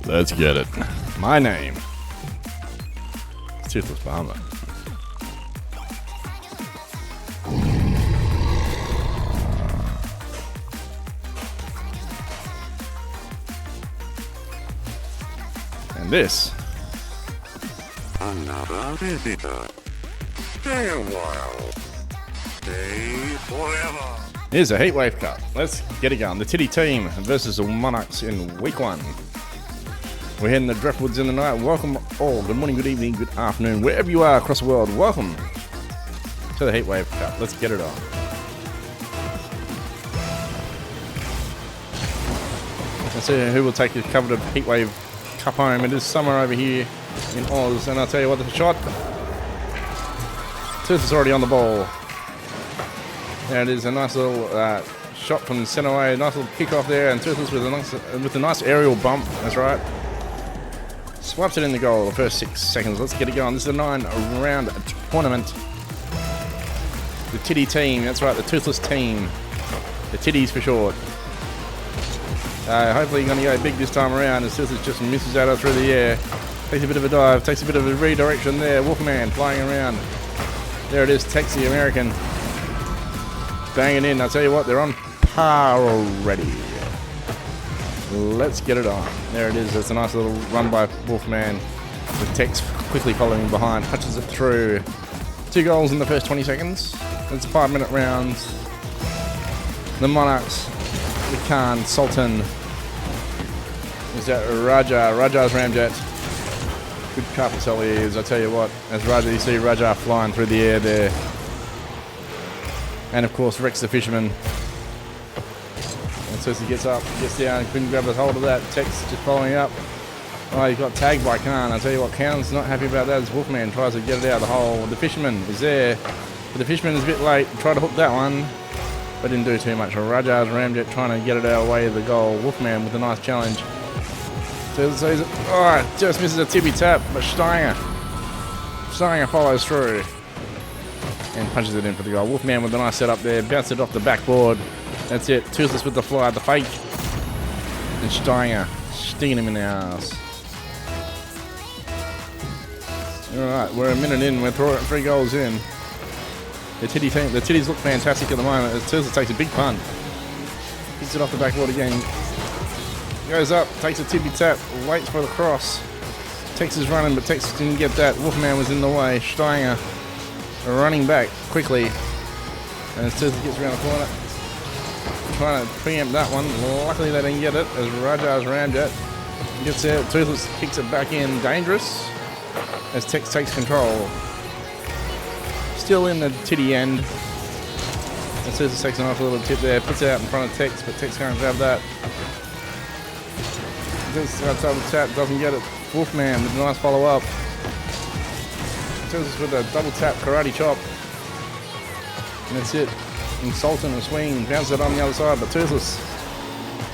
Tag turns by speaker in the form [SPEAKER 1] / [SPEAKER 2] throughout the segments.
[SPEAKER 1] Let's get it. My name is Toothless Bahama. And this.
[SPEAKER 2] Another visitor. Stay a while. Stay forever.
[SPEAKER 1] Here's a Heatwave Cup. Let's get it going. The Titty team versus the Monarchs in week 1. We're heading to Driftwoods in the night. Welcome all. Good morning, good evening, good afternoon. Wherever you are across the world, welcome to the Heatwave Cup. Let's get it on. Let's see who will take the coveted Heatwave Cup home. It is summer over here in Oz, and I'll tell you what, the shot. Tooth is already on the ball. There it is, a nice little shot from the centre way, nice little kick off there, and Toothless with a nice aerial bump. That's right. Swipes it in the goal the first 6 seconds. Let's get it going. This is a 9-round tournament. The Titty team, that's right, the Toothless team. The Titties for short. Hopefully you're going to go big this time around as Toothless just misses out through the air. Takes a bit of a dive, takes a bit of a redirection there. Wolfman flying around. There it is, takes the American. Banging in. I'll tell you what, they're on par already. Let's get it on. There it is. It's a nice little run by Wolfman with Tex quickly following behind. Punches it through. 2 goals in the first 20 seconds. It's a 5-minute round. The Monarchs, the Khan, Sultan. Is that Raja's Ramjet. Good carpet sell he is, I tell you what. As Raja, you see Raja flying through the air there. And of course, Rex the Fisherman. And so he gets up, gets down, couldn't grab a hold of that. Tex just following up. Oh, he got tagged by Khan. I'll tell you what, Khan's not happy about that as Wolfman tries to get it out of the hole. The Fisherman is there, but the Fisherman is a bit late. Tried to hook that one, but didn't do too much. Raja's Ramjet trying to get it out of the way of the goal. Wolfman with a nice challenge. So he's, oh, just misses a tippy tap, but Steiner follows through and punches it in for the goal. Wolfman with a nice setup there, bounced it off the backboard. That's it. Toothless with the fly, the fake, and Steiner stinging him in the ass. All right, we're a minute in. We're 3 goals in. The Titties look fantastic at the moment as Toothless takes a big punt. Kicks it off the backboard again. Goes up, takes a tippy tap, waits for the cross. Tex is running, but Tex didn't get that. Wolfman was in the way. Steiner running back quickly. And as Toothless gets around the corner, trying to preempt that one. Luckily they didn't get it as Raja's Ramjet gets there. Toothless kicks it back in. Dangerous as Tex takes control. Still in the Titty end. And Toothless takes a nice little tip there. Puts it out in front of Tex, but Tex can't grab that. Double tap, doesn't get it. Wolfman with a nice follow up. Toothless with a double tap karate chop. And that's it. And Sultan a swing, bounces it on the other side, but Toothless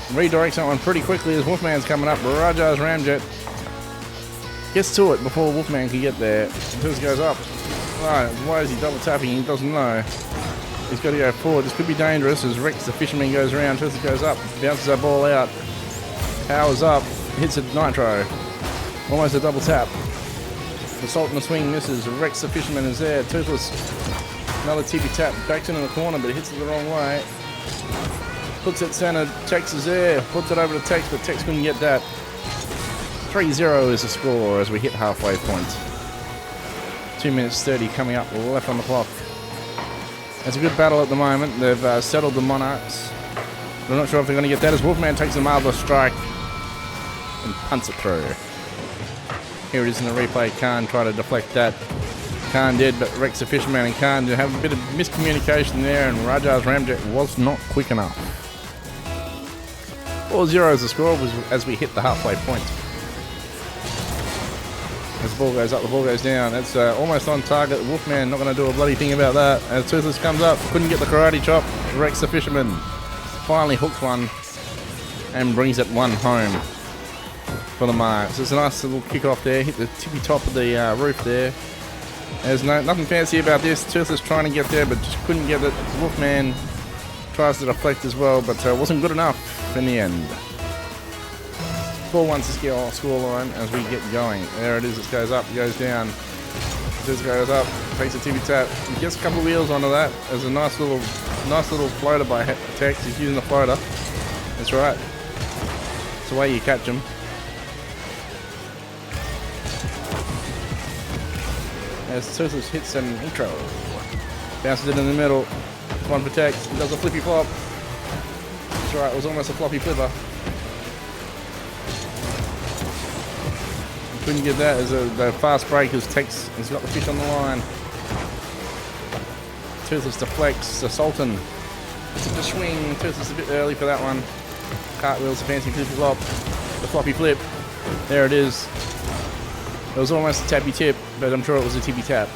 [SPEAKER 1] redirects that one pretty quickly as Wolfman's coming up. Raja's Ramjet gets to it before Wolfman can get there. Toothless goes up. Right, why is he double tapping? He doesn't know. He's got to go forward. This could be dangerous as Rex the Fisherman goes around. Toothless goes up, bounces that ball out. Powers up, hits it nitro. Almost a double tap. The Sultan swing misses. Rex the Fisherman is there. Toothless, another tippy tap. Backs into the corner, but it hits it the wrong way. Puts it center. Tex is there. Puts it over to Tex, but Tex couldn't get that. 3-0 is the score as we hit halfway point. 2 minutes 30 coming up left on the clock. It's a good battle at the moment. They've settled the Monarchs. I'm not sure if they're going to get that as Wolfman takes a marvelous strike and punts it through. Here it is in the replay. Khan tried to deflect that. Khan did, but Rex the Fisherman and Khan did have a bit of miscommunication there, and Raja's Ramjet was not quick enough. 4-0 is the score as we hit the halfway point. As the ball goes up, the ball goes down. That's almost on target. Wolfman not going to do a bloody thing about that. As Toothless comes up, couldn't get the karate chop. Rex the Fisherman finally hooks one and brings it one home for the Marks. It's a nice little kick off there, hit the tippy top of the roof there. There's nothing fancy about this. Toothless trying to get there but just couldn't get it. Wolfman tries to deflect as well, but wasn't good enough in the end. 4-1 to score line as we get going. There it is. It goes up, goes down. This goes up, takes a tippy tap. He gets a couple of wheels onto that. There's a nice little floater by Tex. He's using the floater. That's right. It's the way you catch them. As Toothless hits an intro. Bounces it in the middle. One for Tex. He does a flippy flop. That's right, it was almost a floppy flipper. Couldn't get that as the fast break as Tex has got the fish on the line. Toothless deflects the Sultan. It's a swing. Toothless a bit early for that one. Cartwheels, a fancy flippy flop. The floppy flip. There it is. It was almost a tappy tip, but I'm sure it was a tippy tap.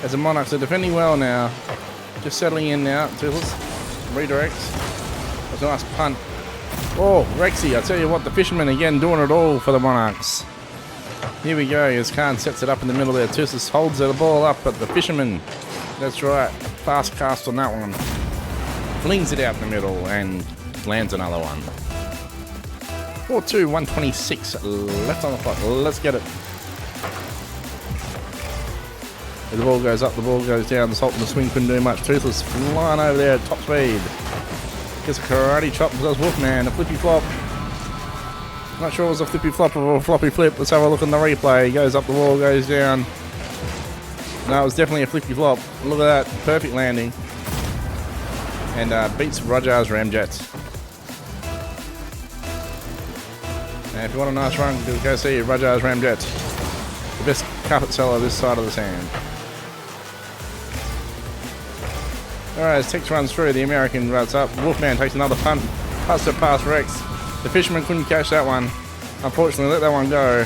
[SPEAKER 1] As the Monarchs are defending well now. Just settling in now. Toothless redirects. That's a nice punt. Oh, Rexy, I tell you what, the fisherman again doing it all for the Monarchs. Here we go, as Khan sets it up in the middle there. Toothless holds the ball up, but the fisherman, that's right, fast cast on that one. Flings it out in the middle and lands another one. 4-2, 126 left on the clock. Let's get it. As the ball goes up, the ball goes down. The Sultan, the swing couldn't do much. Toothless flying over there at top speed. Gets a karate chop, does Wolfman, a flippy flop. Not sure it was a flippy flop or a floppy flip. Let's have a look in the replay. Goes up the wall, goes down. No, it was definitely a flippy flop. Look at that, perfect landing. And beats Roger's Ramjet. And if you want a nice run, go see Roger's Ramjet. The best carpet seller this side of the sand. Alright, as Tex runs through, the American runs up. Wolfman takes another punt. Puts it past Rex. The fisherman couldn't catch that one. Unfortunately, let that one go.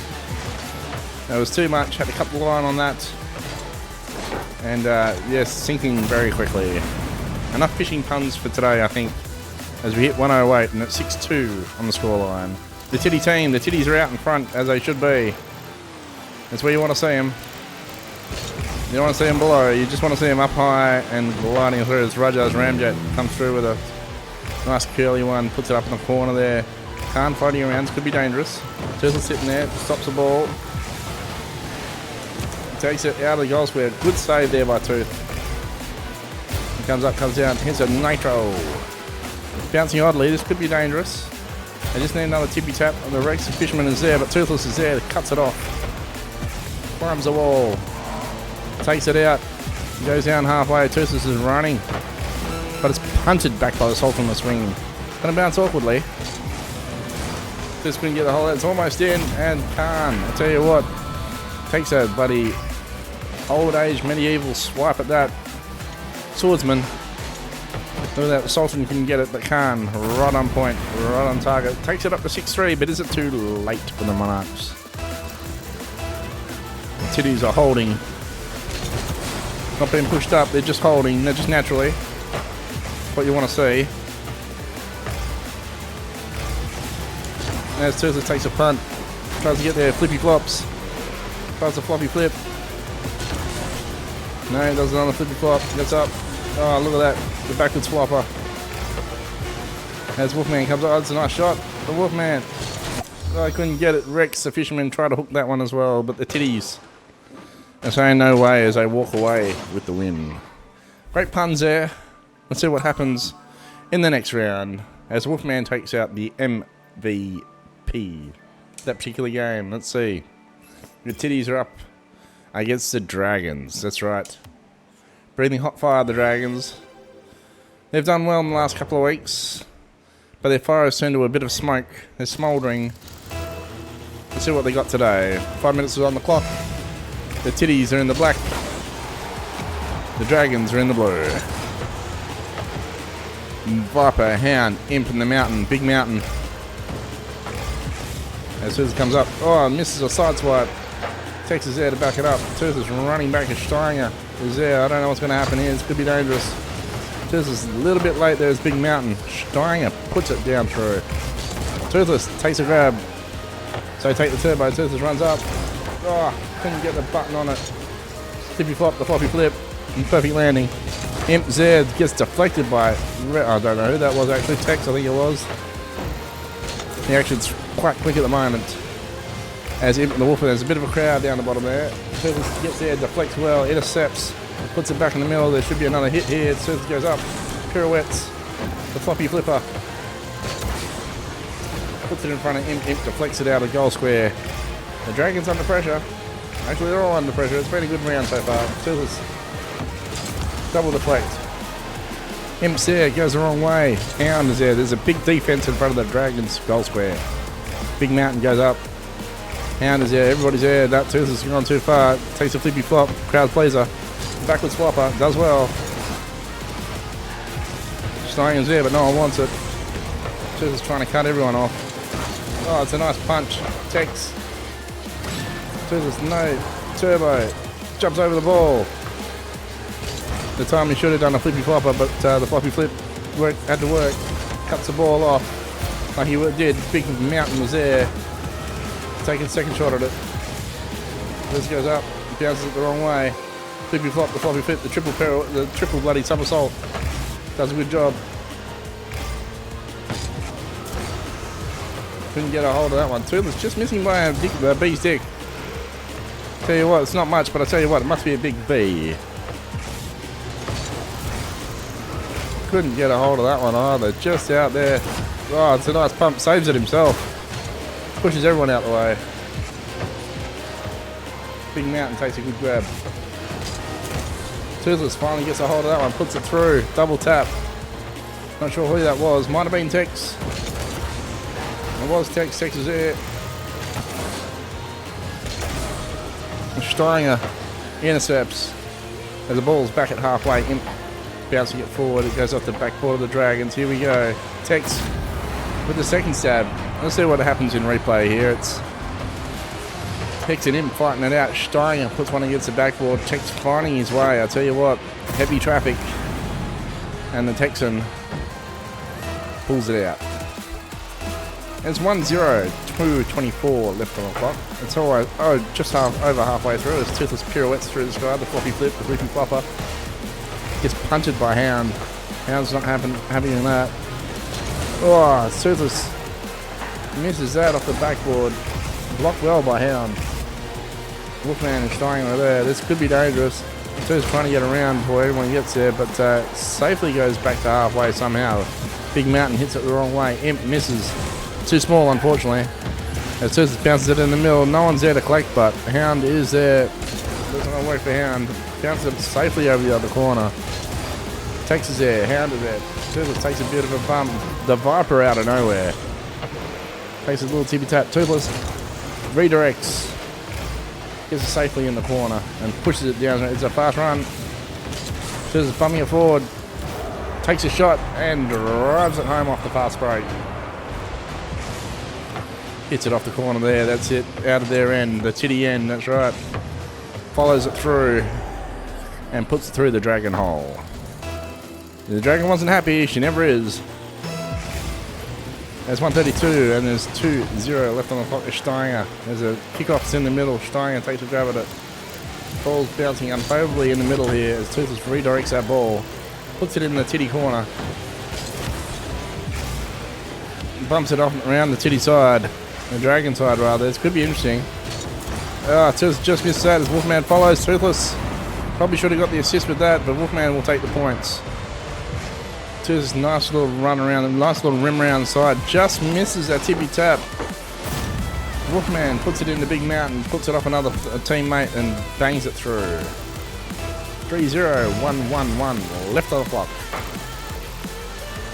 [SPEAKER 1] That was too much. Had to cut the line on that. And yes, sinking very quickly. Enough fishing puns for today, I think. As we hit 108 and it's 6-2 on the scoreline. The Titty team, the Titties are out in front as they should be. That's where you want to see them. You don't want to see them below, you just want to see them up high and gliding through as Roger's Ramjet comes through with a nice curly one, puts it up in the corner there. Khan floating around, could be dangerous. Toothless sitting there, stops the ball. Takes it out of the goal square. Good save there by Tooth. He comes up, comes down, hits a nitro. Bouncing oddly, this could be dangerous. They just need another tippy tap. The Rex fisherman is there, but Toothless is there, cuts it off. Climbs the wall. Takes it out. Goes down halfway. Toothless is running. But it's punted back by the Sultan on the swing. Gonna bounce awkwardly. Just couldn't get the hole out. It's almost in. And Khan, I tell you what, takes a bloody old age medieval swipe at that swordsman. Look at that. The Sultan couldn't get it, but Khan, right on point, right on target. Takes it up to 6-3, but is it too late for the Monarchs? The Titties are holding. Not being pushed up, they're just holding, they're just naturally. What you want to see. As Toothless takes a punt, tries to get there, flippy flops. Tries a floppy flip. No, he does another flippy flop, gets up. Oh, look at that, the backwards flopper. As Wolfman comes up, oh, that's a nice shot. The Wolfman. Oh, I couldn't get it. Rex, the fisherman, tried to hook that one as well, but the Titties. They're saying no way as they walk away with the win. Great puns there. Let's see what happens in the next round as Wolfman takes out the MVP. That particular game. Let's see. The Titties are up against the Dragons. That's right. Breathing hot fire, the Dragons. They've done well in the last couple of weeks, but their fire has turned to a bit of smoke. They're smouldering. Let's see what they got today. 5 minutes is on the clock. The Titties are in the black. The Dragons are in the blue. Viper, Hound, Imp in the mountain. Big mountain. As Tooth comes up. Oh, misses a side swipe. Tex is there to back it up. Tooth is running back as Steinger is there. I don't know what's going to happen here. This could be dangerous. Tooth is a little bit late. There's Big Mountain. Steinger puts it down through. Toothless takes a grab. So take the turbo. Toothless runs up. Oh, couldn't get the button on it. Flippy flop, the floppy flip. And perfect landing. Imp Z gets deflected by... I don't know who that was actually. Tex, I think it was. The action's quite quick at the moment. As the Wolfman, there's a bit of a crowd down the bottom there. Toothless gets there, deflects well, intercepts, puts it back in the middle. There should be another hit here. Toothless goes up, pirouettes, the floppy flipper. Puts it in front of Imp. Imp deflects it out of goal square. The Dragon's under pressure. Actually, they're all under pressure. It's been a good round so far. Toothless double deflect. Imp's there, goes the wrong way. Hound is there. There's a big defense in front of the Dragon's goal square. Big Mountain goes up. Hound is there. Everybody's there. That Toothless has gone too far. Takes a flippy flop. Crowd pleaser. Backwards flopper. Does well. Stein's there, but no one wants it. Toothless trying to cut everyone off. Oh, it's a nice punch. Tex. Toothless, no. Turbo. Jumps over the ball. The time he should have done a flippy flopper, but the floppy flip had to work. Cuts the ball off. Like he did. Big Mountain was there. Taking second shot at it. This goes up. Bounces it the wrong way. Flippy flop, the floppy flip, the triple bloody somersault. Does a good job. Couldn't get a hold of that one. Toothless just missing by a B's dick. Tell you what, it's not much, but I tell you what, it must be a big B. Couldn't get a hold of that one either. Just out there. Oh, it's a nice pump. Saves it himself. Pushes everyone out the way. Big Mountain takes a good grab. Toothless finally gets a hold of that one. Puts it through. Double tap. Not sure who that was. Might have been Tex. It was Tex. Tex is there. Steinger intercepts as the ball's back at halfway. Imp bouncing it forward. It goes off the backboard of the Dragons. Here we go. Tex with the second stab. Let's see what happens in replay here. It's Tex and Imp fighting it out. Steinger puts one against the backboard. Tex finding his way. I tell you what, heavy traffic. And the Texan pulls it out. It's 1-0, 2:24 left on the clock. It's always, just over halfway through. As Toothless pirouettes through the sky, the floppy flip, the flippy flopper. Gets punted by Hound. Hound's not having that. Oh, Toothless misses that off the backboard. Blocked well by Hound. Wolfman and Steinger are there. This could be dangerous. Toothless trying to get around before everyone gets there, but safely goes back to halfway somehow. Big Mountain hits it the wrong way. Imp misses. Too small, unfortunately. As Toothless bounces it in the middle, no one's there to collect, but Hound is there. Doesn't want to work for Hound. Bounces it safely over the other corner. Tex is there. Hound is there. Toothless takes a bit of a bump. The Viper out of nowhere. Takes a little tippy tap. Toothless redirects. Gets it safely in the corner and pushes it down. It's a fast run. Toothless bumping it forward. Takes a shot and drives it home off the fast break. Hits it off the corner there. That's it. Out of their end. The titty end. That's right. Follows it through and puts it through the Dragon hole. The Dragon wasn't happy. She never is. There's 1:32 and there's 2-0 left on the clock. Steinger. There's a kickoff in the middle. Steinger takes a grab at it. Ball's bouncing unfavorably in the middle here as Toothless redirects that ball. Puts it in the titty corner. Bumps it off around the titty side. The Dragon side, rather. This could be interesting. Toothless just missed that as Wolfman follows. Toothless probably should have got the assist with that, but Wolfman will take the points. Toothless nice little run around, nice little rim around the side. Just misses that tippy tap. Wolfman puts it in the Big Mountain, puts it off another teammate and bangs it through. 3-0, 1-1-1, left on the clock.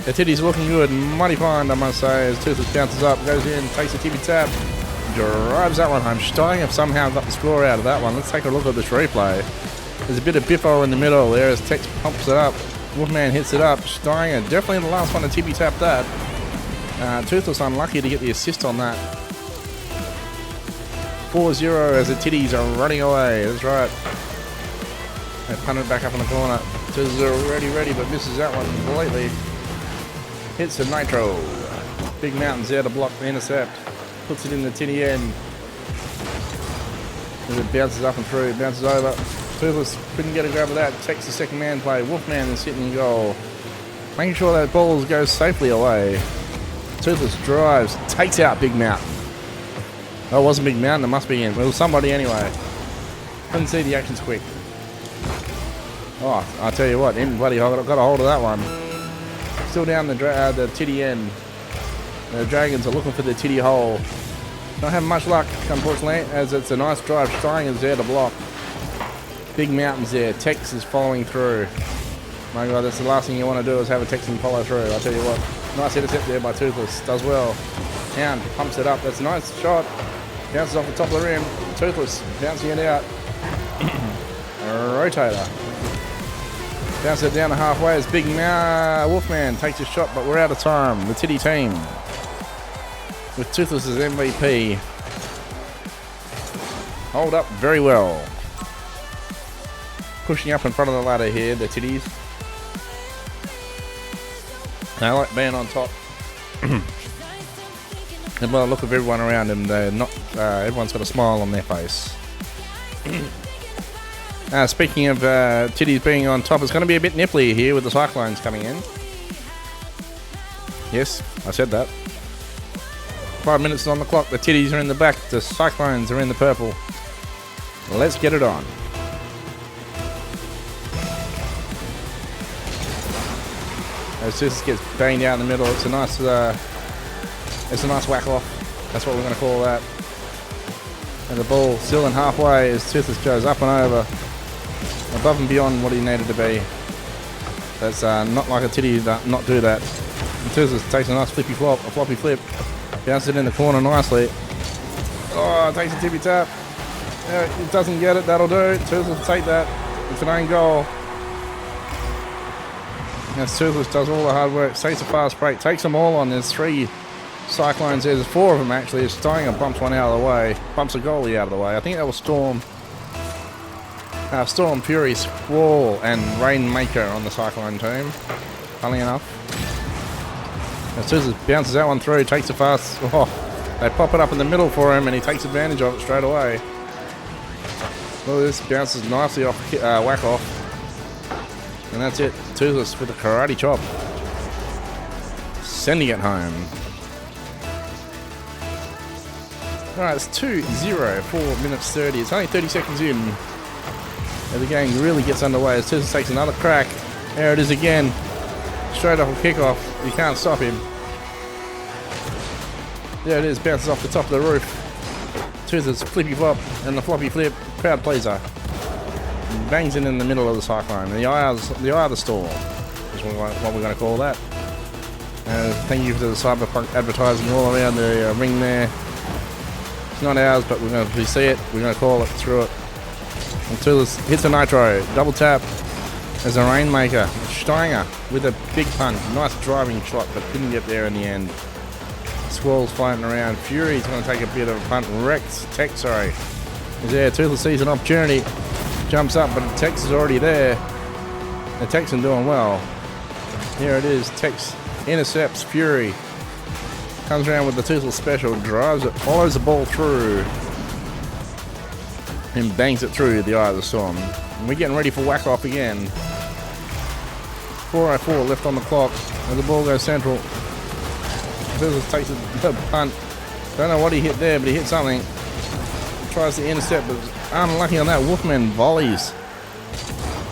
[SPEAKER 1] The titty's looking good, mighty fine, I must say, as Toothless bounces up, goes in, takes a tippy tap, drives that one home. Steinger somehow got the score out of that one. Let's take a look at this replay. There's a bit of biffo in the middle there as Tex pumps it up. Wolfman hits it up. Steinger definitely the last one to tippy tap that. Toothless unlucky to get the assist on that. 4-0 as the titties are running away. That's right. They punt it back up in the corner. Toothless are ready, but misses that one completely. Hits the nitro. Big Mountain's there to block the intercept. Puts it in the titty end. As it bounces up and through, it bounces over. Toothless couldn't get a grab of that. Takes the second man play. Wolfman is sitting in goal. Making sure that ball goes safely away. Toothless drives, takes out Big Mountain. Oh, it wasn't Big Mountain, it must be him. It was somebody anyway. Couldn't see the actions quick. Oh, I'll tell you what, bloody got a hold of that one. Still down the titty end. The Dragons are looking for the titty hole. Not having much luck, unfortunately, as it's a nice drive. Steiger's there to block. Big Mountain's there. Tex is following through. My God, that's the last thing you want to do is have a Texan follow through. I'll tell you what. Nice intercept there by Toothless. Does well. Hound pumps it up. That's a nice shot. Bounces off the top of the rim. Toothless bouncing it out. Rotator. Bounces it down to halfway as Big Wolfman takes a shot, but we're out of time. The Titty team with Toothless as MVP. Hold up very well. Pushing up in front of the ladder here, the Titties. They like being on top. And by the look of everyone around them, they're not. Everyone's got a smile on their face. Speaking of Titties being on top, it's going to be a bit nipply here with the Cyclones coming in. Yes, I said that. 5 minutes on the clock. The Titties are in the black. The Cyclones are in the purple. Let's get it on. As Toothless gets banged out in the middle, it's a nice whack off. That's what we're going to call that. And the ball still in halfway as Toothless goes up and over, above and beyond what he needed to be. That's not like a Titty not do that. And Toothless takes a nice floppy flip, bounces it in the corner nicely. Oh, takes a tippy tap. It doesn't get it. That'll do. Toothless will take that. It's an own goal. As Toothless does all the hard work, takes a fast break, takes them all on. There's 3 Cyclones there. There's 4 of them actually. Steiger bumps one out of the way, bumps a goalie out of the way. I think that was Storm, Fury, Squall, and Rainmaker on the Cyclone team. Funnily enough. As Toothless bounces that one through, takes a fast. Oh, they pop it up in the middle for him, and he takes advantage of it straight away. Look at this, bounces nicely off, whack off. And that's it. Toothless with a karate chop. Sending it home. Alright, it's 2-0, 4 minutes 30. It's only 30 seconds in. And the game really gets underway as Toothless takes another crack. There it is again. Straight off a kickoff. You can't stop him. There it is. Bounces off the top of the roof. Toothless flippy flop and the floppy flip. Crowd pleaser. Bangs it in the middle of the Cyclone. The eye of the storm is what we're going to call that. Thank you to the Cyberpunk advertising all around the ring there. It's not ours, but if we see it, we're going to call it through it. And Toothless hits a nitro. Double tap as a Rainmaker. Steiger with a big punt. Nice driving shot, but didn't get there in the end. Squall's floating around. Fury's going to take a bit of a punt. Tex is there. Toothless sees an opportunity. Jumps up, but Tex is already there. The Texan doing well. Here it is. Tex intercepts Fury. Comes around with the Toothless special. Drives it. Follows the ball through. And bangs it through the eye of the storm. And we're getting ready for whack off again. 4:04 left on the clock. And the ball goes central. Toothless takes a punt. Don't know what he hit there, but he hit something. Tries to intercept, but unlucky on that. Wolfman volleys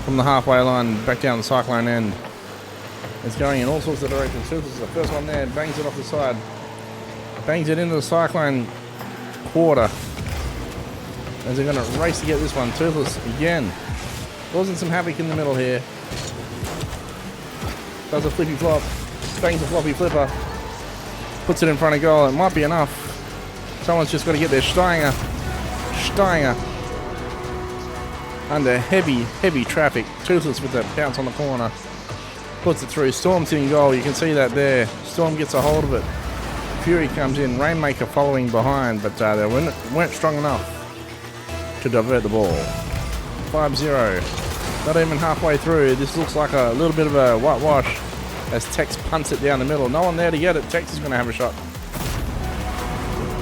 [SPEAKER 1] from the halfway line back down the Cyclone end. It's going in all sorts of directions. Toothless is the first one there. Bangs it off the side. Bangs it into the Cyclone quarter. As they're going to race to get this one. Toothless again. Causing some havoc in the middle here. Does a flippy flop. Bangs a floppy flipper. Puts it in front of goal. It might be enough. Someone's just got to get their Steiger under heavy traffic. Toothless with that bounce on the corner. Puts it through. Storm's in goal. You can see that there. Storm gets a hold of it. Fury comes in. Rainmaker following behind, but they weren't strong enough to divert the ball. 5-0. Not even halfway through. This looks like a little bit of a whitewash as Tex punts it down the middle. No one there to get it. Tex is going to have a shot.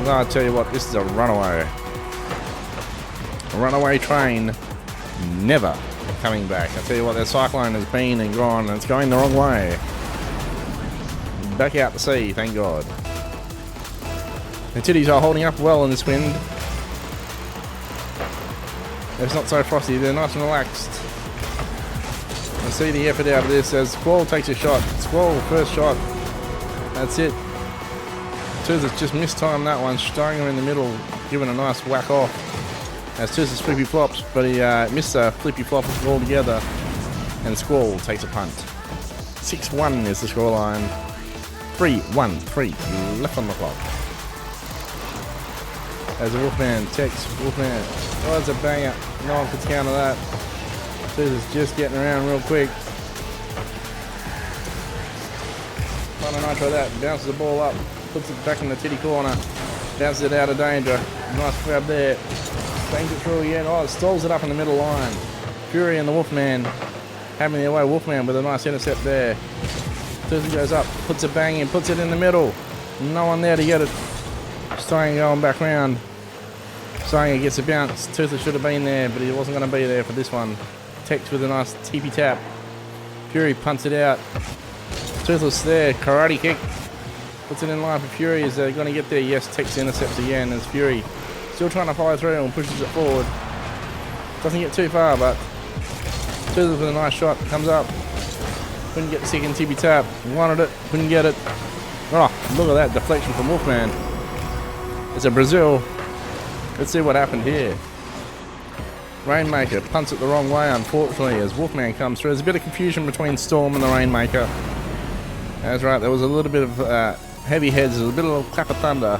[SPEAKER 1] Well, I'll tell you what, this is a runaway. A runaway train, never coming back. I tell you what, that Cyclone has been and gone, and it's going the wrong way. back out to sea, thank God. The titties are holding up well in this wind. It's not so frosty, they're nice and relaxed. I see the effort out of this as Squall takes a shot. Squall, first shot. That's it. Toothless just mistimed that one, starring her in the middle, giving a nice whack off. As Toothless flippy flops, but he missed a flippy flop altogether. And Squall takes a punt. 6-1 is the scoreline. 3-1-3 left on the clock. As the Wolfman takes Wolfman. Oh, it's a banger. No one could counter that. Toothless just getting around real quick. Trying to nitro that. Bounces the ball up. Puts it back in the titty corner. Bounces it out of danger. Nice grab there. Bangs it through again. Oh, it stalls it up in the middle line. Fury and the Wolfman having their way. Wolfman with a nice intercept there. Toothless goes up. Puts a bang in. Puts it in the middle. No one there to get it. Steiner going back round. Steiner gets a bounce. Toothless should have been there, but he wasn't going to be there for this one. Tex with a nice TP tap. Fury punts it out. Toothless there. Karate kick. Puts it in line for Fury. Is they going to get there? Yes, Tex intercepts again as Fury still trying to follow through and pushes it forward. Doesn't get too far, but Toothless with a nice shot. Comes up. Couldn't get the second TP tap. Wanted it. Couldn't get it. Oh, look at that deflection from Wolfman. It's a Brazil. Let's see what happened here. Rainmaker punts it the wrong way, unfortunately, as Wolfman comes through. There's a bit of confusion between Storm and the Rainmaker. That's right, there was a little bit of heavy heads, a bit of a clap of thunder,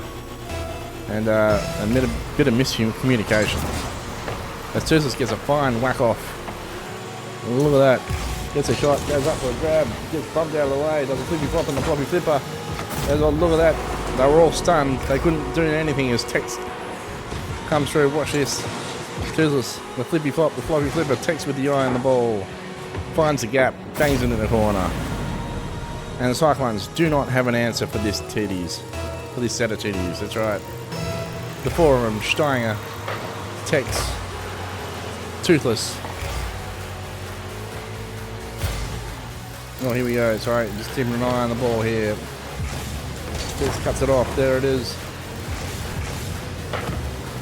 [SPEAKER 1] and a bit of miscommunication. As Toothless gets a fine whack off. Look at that. Gets a shot, goes up for a grab, gets bumped out of the way, does a flippy flop and the floppy flipper. Look at that. They were all stunned. They couldn't do anything as Tex comes through. Watch this. Toothless, the flippy flop, the floppy flipper, Tex with the eye on the ball. Finds the gap, bangs into the corner. And the Cyclones do not have an answer for this titties. For this set of titties, that's right. The four of them, Steiner, Tex, Toothless. Oh, here we go. Sorry, just keeping an eye on the ball here. Just cuts it off. There it is.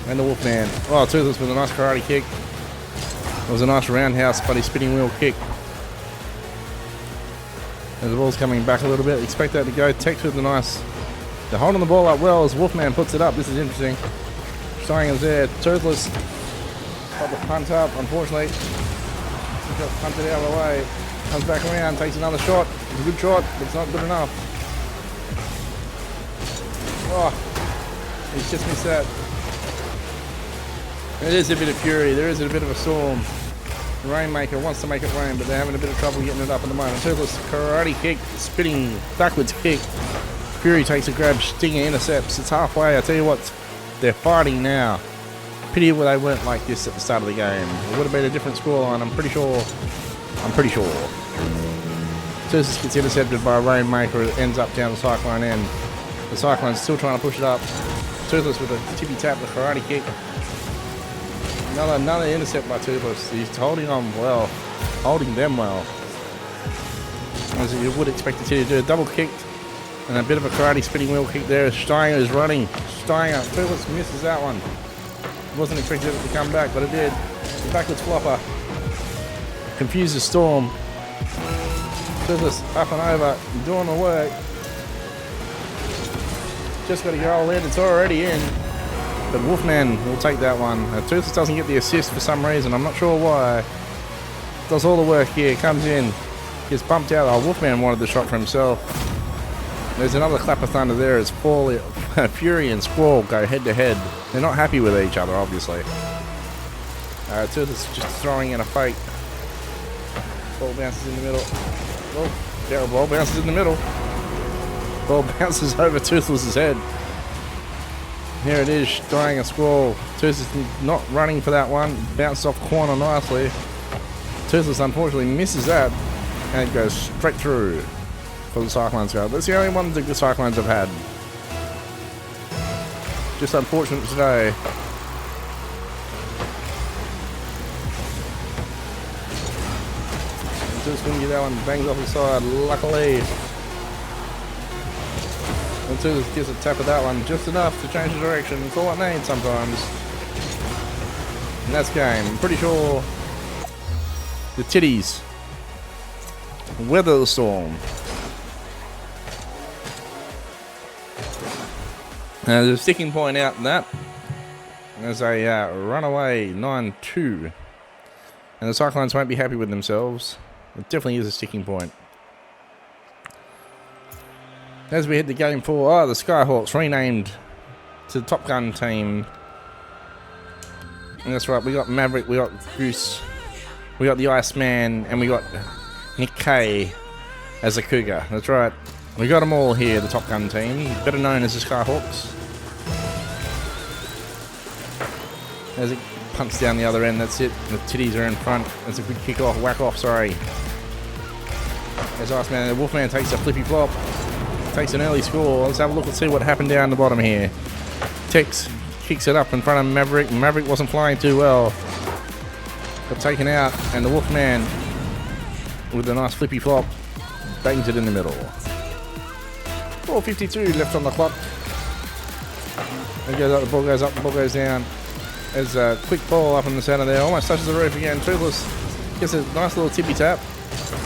[SPEAKER 1] And the Wolfman. Oh, Toothless with a nice karate kick. It was a nice roundhouse, buddy spinning wheel kick. As the ball's coming back a little bit, expect that to go. Tex with the nice. They're holding the ball up well as Wolfman puts it up. This is interesting. Steiner's there. Toothless got the punt up, unfortunately. He got punted out of the way. Comes back around, takes another shot. It's a good shot, but it's not good enough. Oh, he's just missed that. There is a bit of fury. There is a bit of a storm. The Rainmaker wants to make it rain, but they're having a bit of trouble getting it up at the moment. Toothless karate kick, spinning backwards kick. Fury takes a grab, Stinger intercepts. It's halfway. I tell you what, they're fighting now. Pity they weren't like this at the start of the game. It would have been a different scoreline. I'm pretty sure. Toothless gets intercepted by a Rainmaker. It ends up down the Cyclone end. The Cyclone's still trying to push it up. Toothless with a tippy tap, the karate kick. Another intercept by Toothless. He's holding on well, holding them well. As you would expect the to do. A double kick and a bit of a karate spinning wheel kick there. Steiner is running. Steiner. Toothless misses that one. Wasn't expecting it to come back, but it did. The backwards flopper confuses Storm. Toothless up and over, doing the work. Just got to get all in. It's already in. But Wolfman will take that one. Toothless doesn't get the assist for some reason. I'm not sure why. Does all the work here. Comes in. Gets bumped out. Oh, Wolfman wanted the shot for himself. There's another clap of thunder there as Fury and Squall go head to head. They're not happy with each other, obviously. Toothless just throwing in a fake. Ball bounces in the middle. Oh, yeah, ball bounces in the middle. Ball bounces over Toothless's head. Here it is, throwing a Squall. Toothless not running for that one. Bounced off corner nicely. Toothless unfortunately misses that. And it goes straight through for the Cyclones go. That's the only one that the Cyclones have had. Just unfortunate today. Just couldn't get that one, bangs off the side, luckily. And Toothless gets a tap of that one, just enough to change the direction. It's all it needs sometimes. And that's game. I'm pretty sure the titties weather the storm. Now there's a sticking point out in that. There's a runaway 9-2. And the Cyclones won't be happy with themselves. It definitely is a sticking point. As we head to game 4, the Skyhawks renamed to the Top Gun team. And that's right, we got Maverick, we got Goose, we got the Iceman, and we got Nick Kay as a Cougar. That's right, we got them all here, the Top Gun team, better known as the Skyhawks. As it punts down the other end, that's it. The titties are in front. That's a good kick off, whack off, sorry. As Iceman, the Wolfman takes a flippy flop. Takes an early score. Let's have a look and see what happened down the bottom here. Tex kicks it up in front of Maverick. Maverick wasn't flying too well. Got taken out, and the Wolfman, with a nice flippy flop, bangs it in the middle. 4:52 left on the clock. It goes up, the ball goes up, the ball goes down. There's a quick ball up in the center there. Almost touches the roof again. Toothless gets a nice little tippy tap.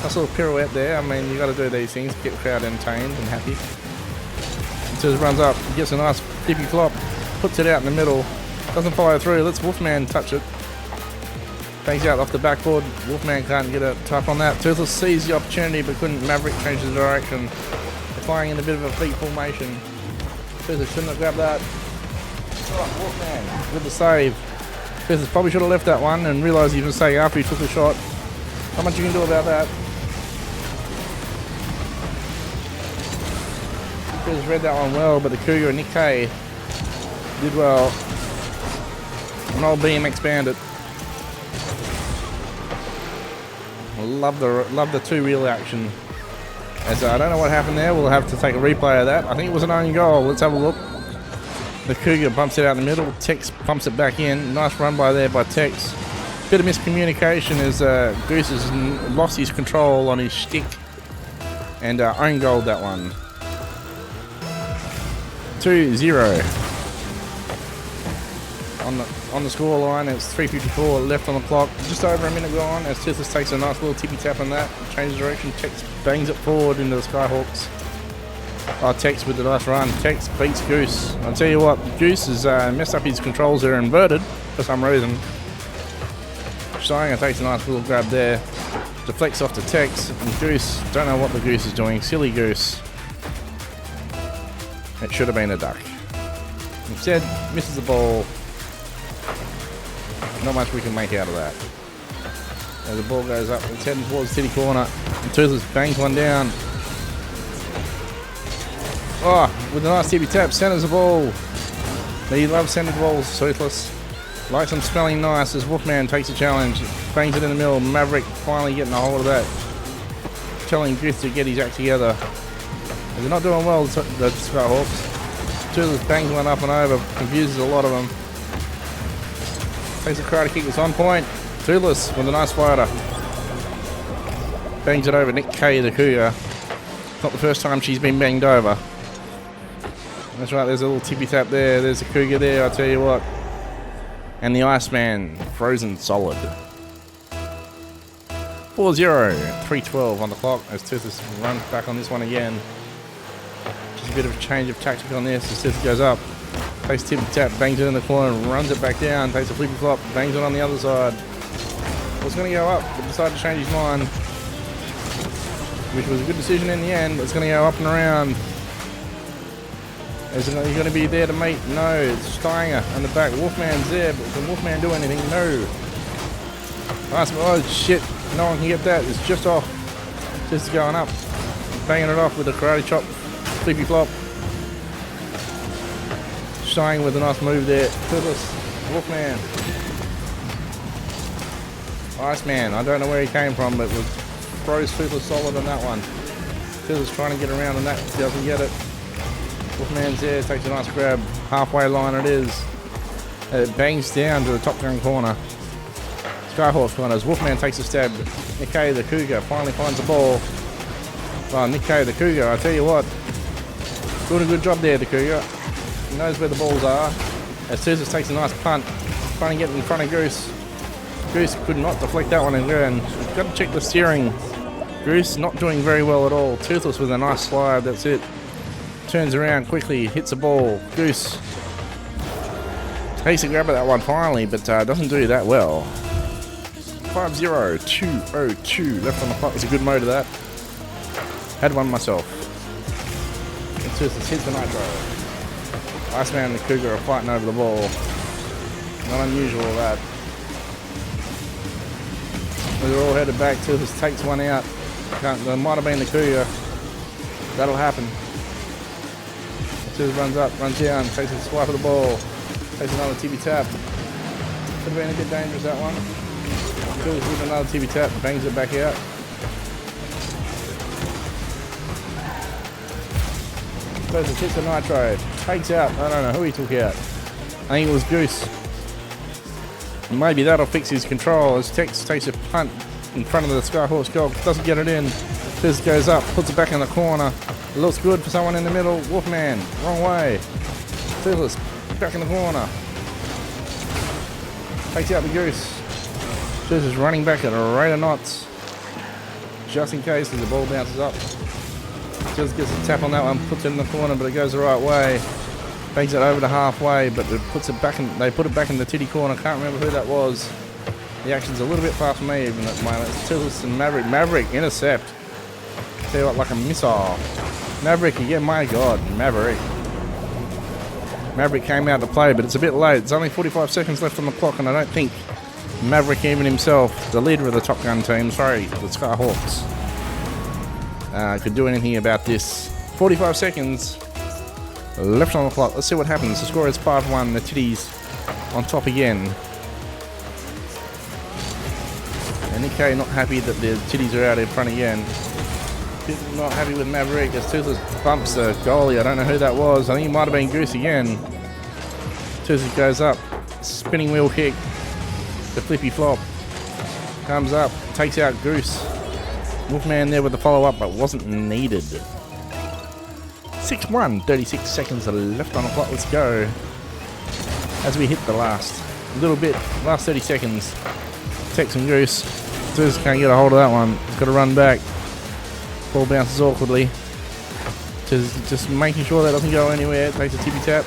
[SPEAKER 1] Nice little pirouette there. I mean, you got to do these things to get the crowd entertained and happy. Toothless runs up, gets a nice flippy flop, puts it out in the middle. Doesn't follow through. Lets Wolfman touch it. Bangs out off the backboard. Wolfman can't get a tap on that. Toothless sees the opportunity but couldn't. Maverick changes the direction. They're flying in a bit of a fleet formation. Toothless shouldn't have grabbed that. Oh, Wolfman with the save. Toothless probably should have left that one and realised he was a mistake after he took the shot. Not much you can do about that. Toothless read that one well, but the Cougar and Nick Kay did well. An old BMX Bandit. Love the two-reel action. As I don't know what happened there. We'll have to take a replay of that. I think it was an own goal. Let's have a look. The Cougar bumps it out in the middle. Tex pumps it back in. Nice run by there by Tex. Bit of miscommunication as Goose has lost his control on his stick and own goal that one. 2-0. On the score line, it's 3:54 left on the clock. Just over a minute gone as Toothless takes a nice little tippy tap on that. Changes direction. Tex bangs it forward into the Skyhawks. Oh, Tex with the nice run. Tex beats Goose. I'll tell you what, Goose has messed up his controls. They're inverted for some reason. Steiner takes a nice little grab there. Deflects off to Tex. And Goose, don't know what the Goose is doing. Silly Goose. It should have been a duck. Instead, misses the ball. Not much we can make out of that. As the ball goes up, it's heading towards City Corner. And Toothless bangs one down. Oh, with a nice tippy tap, centers the ball. He loves centered balls, Toothless. Likes them smelling nice as Wolfman takes a challenge. Bangs it in the middle. Maverick finally getting a hold of that. Telling Goose to get his act together. They're not doing well, the Skyhawks. Toothless bangs one up and over. Confuses a lot of them. Takes a karate kick. It's on point. Toothless with a nice fighter. Bangs it over. Nick Kay, the Cougar. Not the first time she's been banged over. That's right, there's a little tippy tap there. There's a Cougar there, I tell you what. And the Iceman, frozen solid. 4-0, 3:12 on the clock as Toothless runs back on this one again. Just a bit of a change of tactic on this as Toothless goes up. Takes tippy tap, bangs it in the corner, runs it back down, takes a flippy flop, bangs it on the other side. Was going to go up, but decided to change his mind. Which was a good decision in the end, but it's going to go up and around. Is he going to be there to mate? No, it's Steiner on the back. Wolfman's there, but can Wolfman do anything? No. Nice, oh shit, no one can get that. It's just off. Just going up. Banging it off with a karate chop. Flippy flop. Steiner with a nice move there. Toothless. Wolfman. Iceman, I don't know where he came from, but was throws Toothless solid on that one. Toothless trying to get around on that, doesn't get it. Wolfman's there, takes a nice grab. Halfway line it is. It bangs down to the Top Gun corner. Skyhawks corners. Wolfman takes a stab. Nick Kay, the Cougar, finally finds the ball. Oh, Nick Kay, the Cougar, I tell you what. Doing a good job there, the Cougar. He knows where the balls are. As Toothless takes a nice punt, trying to get in front of Goose. Goose could not deflect that one again. Got to check the steering. Goose not doing very well at all. Toothless with a nice slide, that's it. Turns around quickly, hits a ball. Goose takes a grab at that one finally, but doesn't do that well. 5-0, 2-0-2 left on the clock. It's a good mode of that. Had one myself. And Toothless hits the nitro. Iceman and the Cougar are fighting over the ball. Not unusual that. They're all headed back. Toothless takes one out. There might have been the Cougar. That'll happen. Toothless runs up, runs down, takes a swipe of the ball. Takes another TV tap. Could have been a bit dangerous, that one. Toothless with another TV tap, bangs it back out. Toothless hits the nitro. Takes out, I don't know who he took out. I think it was Goose. Maybe that'll fix his control as Tex takes a punt in front of the Skyhawks goal. Doesn't get it in. Fizz goes up, puts it back in the corner. It looks good for someone in the middle. Wolfman, wrong way. Toothless, back in the corner. Takes out the Goose. Toothless running back at a rate of knots. Just in case as the ball bounces up. Just gets a tap on that one, puts it in the corner, but it goes the right way. Bangs it over to halfway, but it puts it back in. They put it back in the titty corner. Can't remember who that was. The action's a little bit fast for me even at the moment. It's Toothless and Maverick. Maverick intercept. Tell you what, like a missile. Maverick again. My God, Maverick. Maverick came out to play, but it's a bit late. There's only 45 seconds left on the clock, and I don't think Maverick even himself, the leader of the Top Gun team, sorry, the Skyhawks, could do anything about this. 45 seconds left on the clock. Let's see what happens. The score is 5-1. The Titties on top again. And Nick Kay not happy that the Titties are out in front again. Not happy with Maverick as Toothless bumps the goalie. I don't know who that was. I think it might have been Goose again. Toothless goes up. Spinning wheel kick. The flippy flop. Comes up. Takes out Goose. Wolfman there with the follow-up, but wasn't needed. 6-1, 36 seconds left on the clock. Let's go. As we hit the last little bit, last 30 seconds. Tex and Goose. Toothless can't get a hold of that one. He's got to run back. Ball bounces awkwardly. Just making sure that doesn't go anywhere. Takes a tippy tap.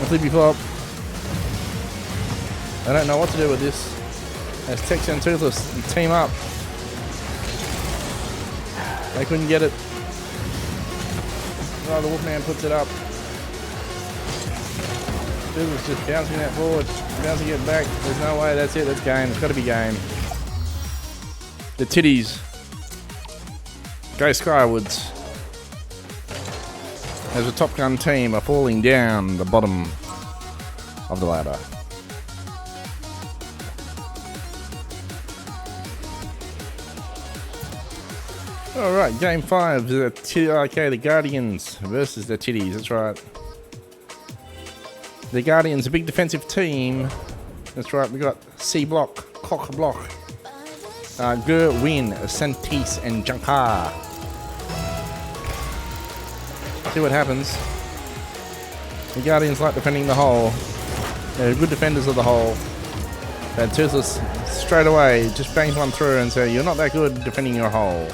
[SPEAKER 1] A flippy flop. I don't know what to do with this. As Tex and Toothless team up. They couldn't get it. Oh, the Wolfman puts it up. Toothless just bouncing that forward. Bouncing it back. There's no way. That's it. That's game. It's got to be game. The Titties go skywards as the Top Gun team are falling down the bottom of the ladder. Alright, game 5, the Guardians versus the Titties, that's right. The Guardians, a big defensive team. That's right, we got C Block, Cock Block, Gerwin, Santis, and Junkar. See what happens. The Guardians like defending the hole. They're good defenders of the hole. And Toothless straight away just bangs one through and says, you're not that good defending your hole.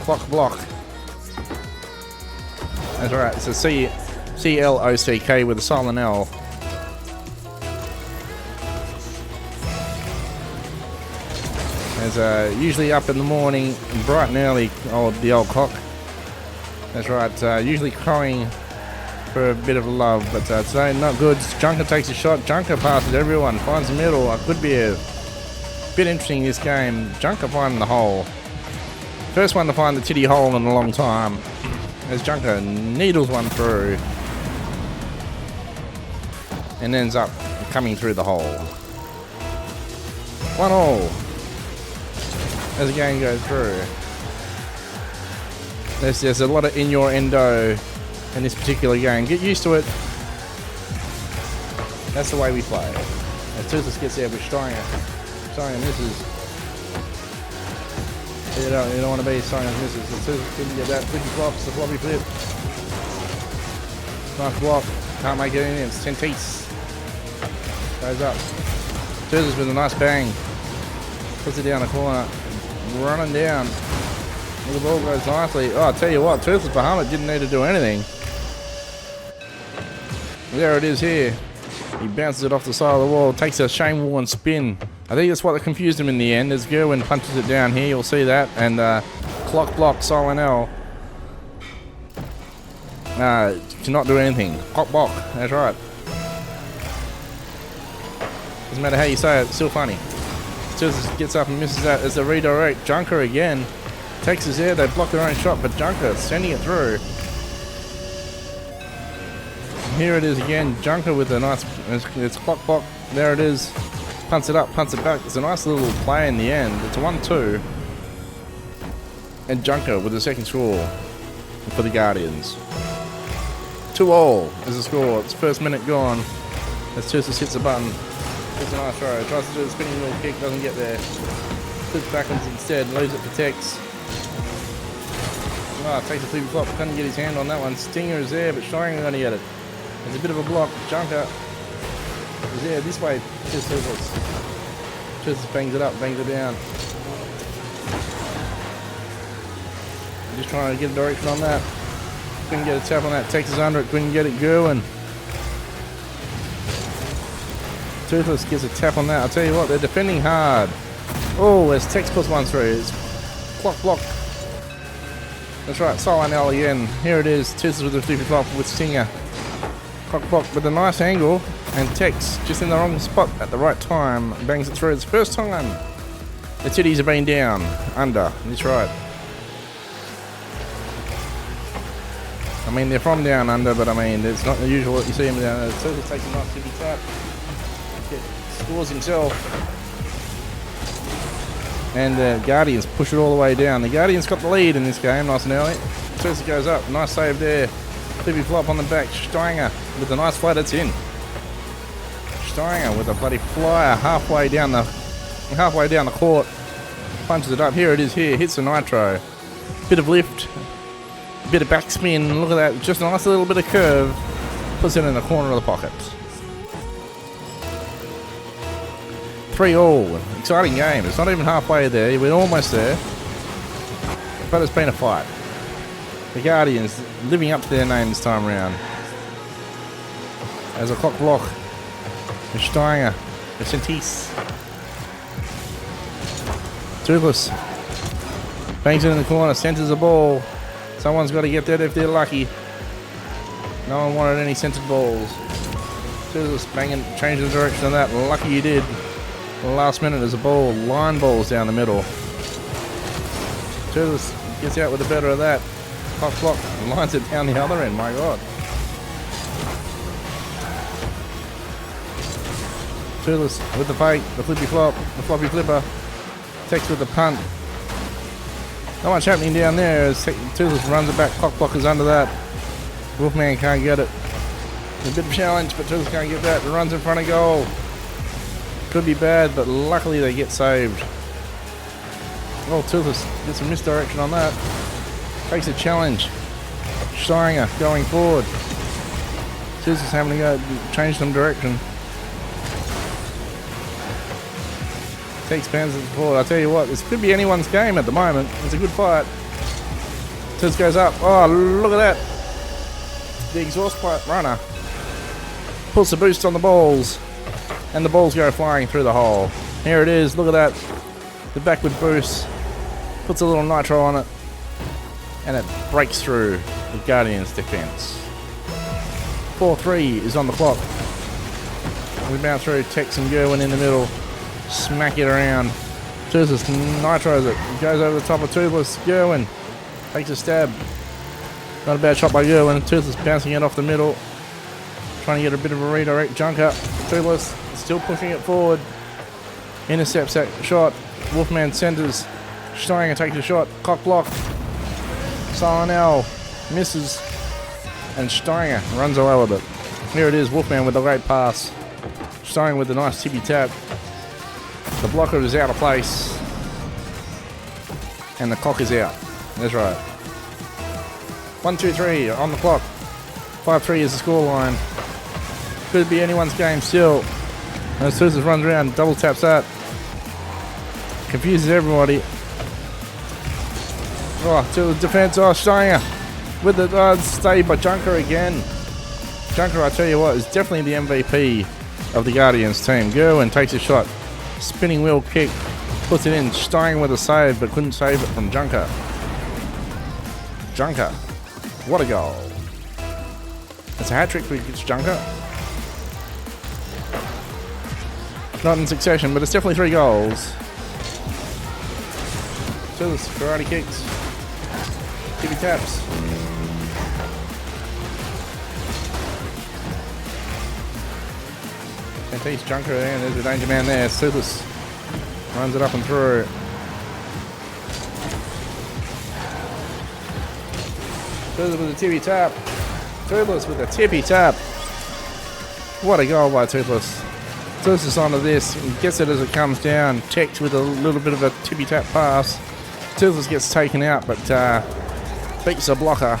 [SPEAKER 1] Clock block. That's right, it's a C-L-O-C-K with a silent L. As usually up in the morning, bright and early, the old cock. That's right, usually crowing for a bit of love, but today not good. Junker takes a shot, Junker passes everyone, finds the middle. Could be a bit interesting this game. Junker finding the hole. First one to find the titty hole in a long time. As Junker needles one through and ends up coming through the hole. 1-1 as the game goes through. There's a lot of innuendo in this particular game. Get used to it. That's the way we play. As Toothless gets there with Stringer misses. You don't want to be signing misses. As soon as you get that flippy flops, the floppy flip. Nice block. Can't make it in. It's Tentis. Goes up. Tuzas with a nice bang. Puts it down the corner. Running down. The ball goes nicely. Oh, I'll tell you what, Toothless Bahamut didn't need to do anything. There it is here. He bounces it off the side of the wall, takes a Shane Warne spin. I think that's what confused him in the end. As Gerwin punches it down here, you'll see that. And clock block, Silent L. Cannot do anything. Clock block, that's right. Doesn't matter how you say it, it's still funny. Just gets up and misses that as a redirect. Junker again. Takes his air, they block their own shot, but Junker sending it through. Here it is again, Junker with a nice, it's clock block, there it is. Punts it up, punts it back. It's a nice little play in the end. It's a 1-2. And Junker with the second score for the Guardians. 2-all is the score. It's first minute gone. As Tursus hits the button. It's a nice throw. Tries to do a spinning wheel kick, doesn't get there. Flips backwards instead, leaves it for Tex. Takes a flippy flop, couldn't get his hand on that one. Stinger is there, but Shining going to get it. There's a bit of a block. Junker is there this way. Just bangs it up, bangs it down. Just trying to get a direction on that. Couldn't get a tap on that. Tex is under it, couldn't get it. Gerwin. Toothless gets a tap on that. I'll tell you what, they're defending hard. Oh, as Tex puts one through. It's clock block. That's right, Silent L again. Here it is. Toothless with a flippy flop with Stinger. Clock block with a nice angle. And Tex just in the wrong spot at the right time. Bangs it through. It's the first time the titties have been down. Under. That's right. I mean, they're from down under, but I mean, it's not the usual that you see them down there. Toothless takes a nice tippy tap. Scores himself. And the Guardians push it all the way down. The Guardians got the lead in this game, nice and early. Toothless goes up, nice save there. Flippy flop on the back. Steiner with a nice flat, it's in. Steiner with a bloody flyer halfway down the court. Punches it up. Here it is here. Hits the nitro. Bit of lift. Bit of backspin. Look at that. Just a nice little bit of curve. Puts it in the corner of the pocket. 3-all. Exciting game. It's not even halfway there. We're almost there. But it's been a fight. The Guardians living up to their name this time around. As a clock block. The Steiner. The Sentis. Toothless. Bangs it in the corner. Centers the ball. Someone's got to get that if they're lucky. No one wanted any centered balls. Toothless banging, changing the direction of that. Lucky you did. The last minute there's a ball, line balls down the middle. Toothless gets out with the better of that. Clock block, lines it down the other end, my god. Toothless with the fake, the flippy flop, the floppy flipper. Tex with the punt. Not much happening down there as Toothless runs it back, clock block is under that. Wolfman can't get it. A bit of a challenge, but Toothless can't get that. It runs in front of goal. Could be bad, but luckily they get saved. Well, Toothless gets a misdirection on that. Takes a challenge. Steiner going forward. Toothless having to go change some direction. Takes bounces forward. I'll tell you what, this could be anyone's game at the moment. It's a good fight. Toothless goes up. Oh, look at that. The exhaust pipe runner puts the boost on the balls. And the balls go flying through the hole. Here it is, look at that. The backward boost. Puts a little nitro on it. And it breaks through the Guardians' defense. 4-3 is on the clock. We bounce through Tex and Gerwin in the middle. Smack it around. Toothless nitros it. Goes over the top of Toothless. Gerwin takes a stab. Not a bad shot by Gerwin. Toothless bouncing it off the middle. Trying to get a bit of a redirect. Junker. Toothless still pushing it forward. Intercepts that shot. Wolfman centers. Steiner takes a shot. Cock block. Silent L misses. And Steiner runs away with it. Here it is. Wolfman with a great pass. Steiner with a nice tippy tap. The blocker is out of place. And the clock is out. That's right. 1, 2, 3 on the clock. 5-3 is the scoreline. Could be anyone's game still. As Toothless runs around, double taps that. Confuses everybody. Oh, to the defense. Oh, Steiner with the stay by Junker again. Junker, I tell you what, is definitely the MVP of the Guardians team. Gerwin takes a shot. Spinning wheel kick. Puts it in. Steiner with a save, but couldn't save it from Junker. Junker. What a goal. It's a hat-trick for Junker. Not in succession, but it's definitely 3 goals. Toothless karate kicks. Tippy taps. And takes Junker there, and there's a danger man there. Toothless runs it up and through. Toothless with a tippy tap. Toothless with a tippy tap. What a goal by Toothless. Toothless onto this and gets it as it comes down. Checked with a little bit of a tippy tap pass. Toothless gets taken out, but beats the blocker.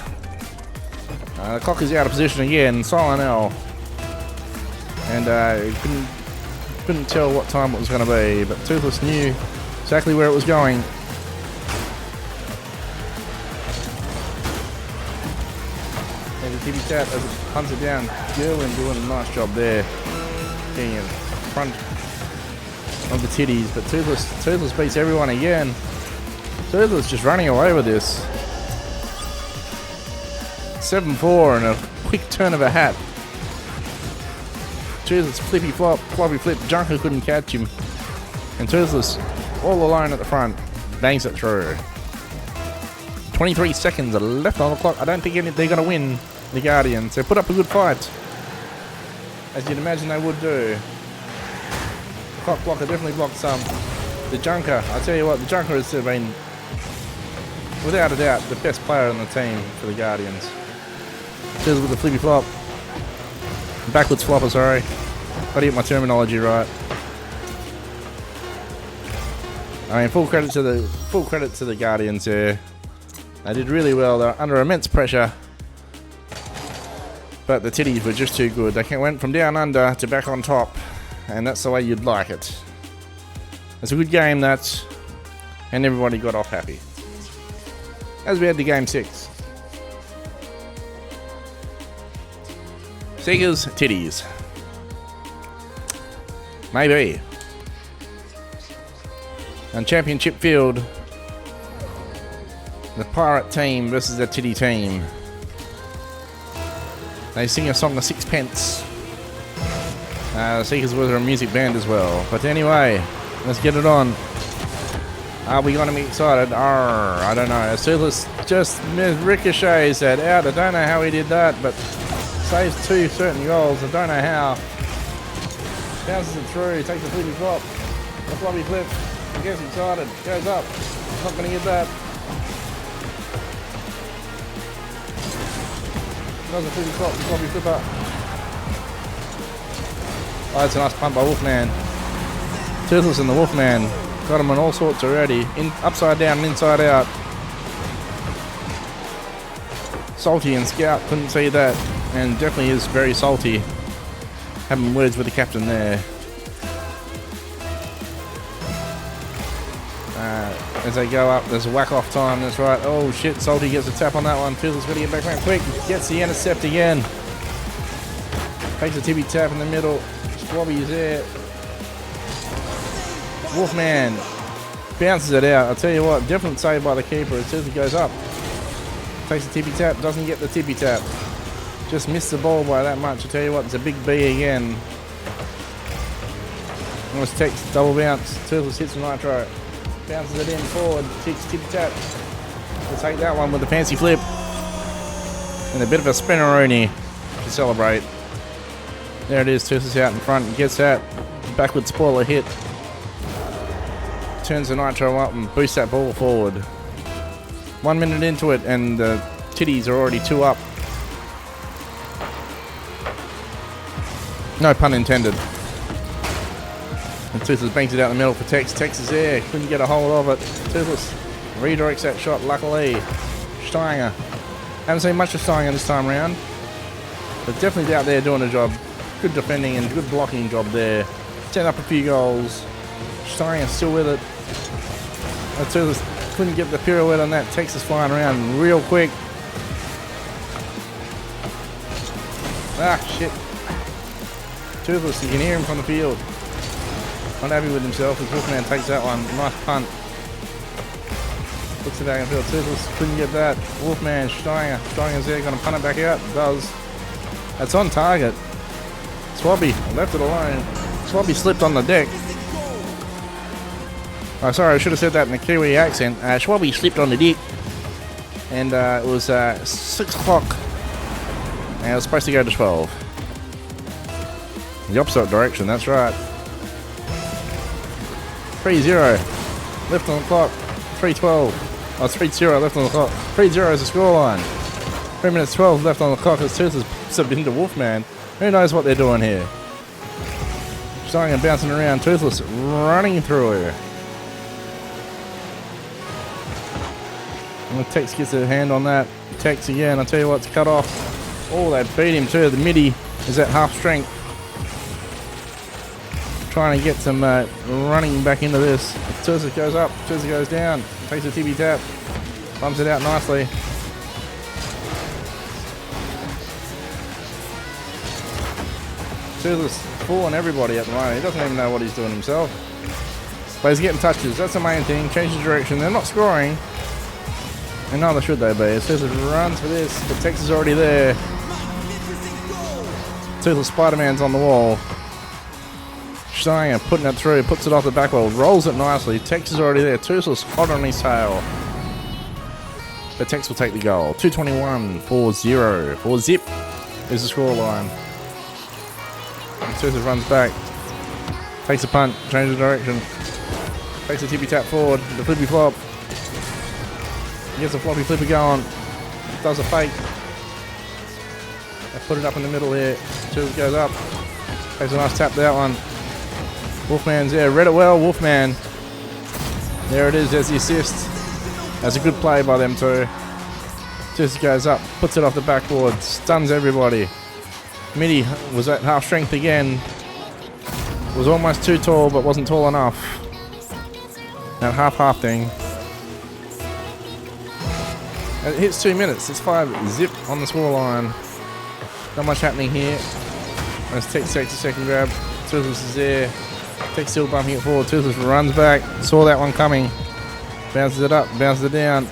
[SPEAKER 1] The clock is out of position again. Silent L. And couldn't tell what time it was going to be, but Toothless knew exactly where it was going. And the tippy tap as it hunts it down. Gerwin doing a nice job there. Getting in front of the titties, but Toothless beats everyone again. Toothless just running away with this. 7-4 and a quick turn of a hat. Toothless flippy flop, floppy flip. Junker couldn't catch him. And Toothless all alone at the front. Bangs it through. 23 seconds left on the clock. I don't think they're going to win, the Guardians. They put up a good fight, as you'd imagine they would do. Clock blocker definitely blocked some. The Junker, I tell you what, the Junker has been, without a doubt, the best player on the team for the Guardians. Toothless with the flippy flop. Backwards flopper, sorry. Gotta get my terminology right. I mean, full credit to the Guardians here. They did really well. They're under immense pressure, but the titties were just too good. They went from down under to back on top, and that's the way you'd like it. It's a good game, that, and everybody got off happy. As we head to game 6. Seekers, titties. Maybe. On championship field, the pirate team versus the titty team. They sing a song of sixpence. The Seekers were a music band as well. But anyway, let's get it on. Are we going to be excited? I don't know. Toothless just ricochets that out. I don't know how he did that, but saves 2 certain goals. I don't know how. Bounces it through, takes a flippy flop. A floppy flip. Gets excited. Goes up. Not going to get that. Does a flippy flop. Floppy flipper. Oh, that's a nice punt by Wolfman. Toothless and the Wolfman got him on all sorts already. Upside down and inside out. Salty and Scout couldn't see that, and definitely is very salty. Having words with the captain there. As they go up, there's a whack off time, that's right. Oh shit, Salty gets a tap on that one. Toothless got to get back around quick. Gets the intercept again. Takes a tippy tap in the middle. Squabby is there. Wolfman bounces it out. I'll tell you what, definite save by the keeper. As soon as it goes up, takes a tippy tap, doesn't get the tippy tap. Just missed the ball by that much. I'll tell you what, it's a big B again. Almost takes double bounce. Toothless hits the nitro. Bounces it in forward. Takes tippy tap. We'll take that one with a fancy flip. And a bit of a spinneroonie to celebrate. There it is, Toothless out in front. Gets that. Backward spoiler hit. Turns the nitro up and boosts that ball forward. 1 minute into it and the titties are already 2 up. No pun intended. And Toothless banks it out in the middle for Tex. Tex is there. Couldn't get a hold of it. Toothless Redirects that shot, luckily. Steiger. Haven't seen much of Steiger this time around. But definitely out there doing a job. Good defending and good blocking job there. Setting up a few goals. Steiger still with it. Toothless couldn't get the pirouette on that. Texas flying around real quick. Ah, shit. Toothless, you can hear him from the field. Not happy with himself as Wolfman takes that one. Nice punt. Looks it back in the field. Toothless couldn't get that. Wolfman, Steiger. Steiger's there, gonna punt it back out. Does. That's on target. Swabby left it alone. Swabby slipped on the deck. Oh, sorry, I should have said that in a Kiwi accent. Swabby slipped on the deck. And it was 6 o'clock. And it was supposed to go to 12. The opposite direction, that's right. 3-0. Left on the clock. 3-12. Oh, 3-0 left on the clock. 3-0 is the scoreline. 3 minutes 12 left on the clock as Tooth has subbed into Wolfman. Who knows what they're doing here? Steiger bouncing around. Toothless running through her. And the Tex gets a hand on that. Tex again. I'll tell you what's cut off. Oh, they beat him too. The midi is at half strength. Trying to get some running back into this. Toothless goes up. Toothless goes down. Takes a tippy tap. Bumps it out nicely. Toothless fooling everybody at the moment. He doesn't even know what he's doing himself. But he's getting touches. That's the main thing. Change the direction. They're not scoring. And neither should they be. Toothless runs for this. But Tex is already there. Toothless Spider-Man's on the wall. Steiger putting it through. Puts it off the back wall. Rolls it nicely. Tex is already there. Toothless hot on his tail. But Tex will take the goal. 2:21. 4-0. 4-zip is the scoreline. Toothless runs back. Takes a punt. Changes direction. Takes a tippy tap forward. The flippy flop. Gets a floppy flipper going. Does a fake. They put it up in the middle here. Toothless goes up. Takes a nice tap that one. Wolfman's there. Read it well, Wolfman. There it is. There's the assist. That's a good play by them two. Toothless goes up. Puts it off the backboard. Stuns everybody. Midi was at half strength again. Was almost too tall, but wasn't tall enough. That half thing. It hits 2 minutes. It's 5-zip on the scoreline. Not much happening here. As Tex takes a second grab. Toothless is there. Tex still bumping it forward. Toothless runs back. Saw that one coming. Bounces it up. Bounces it down.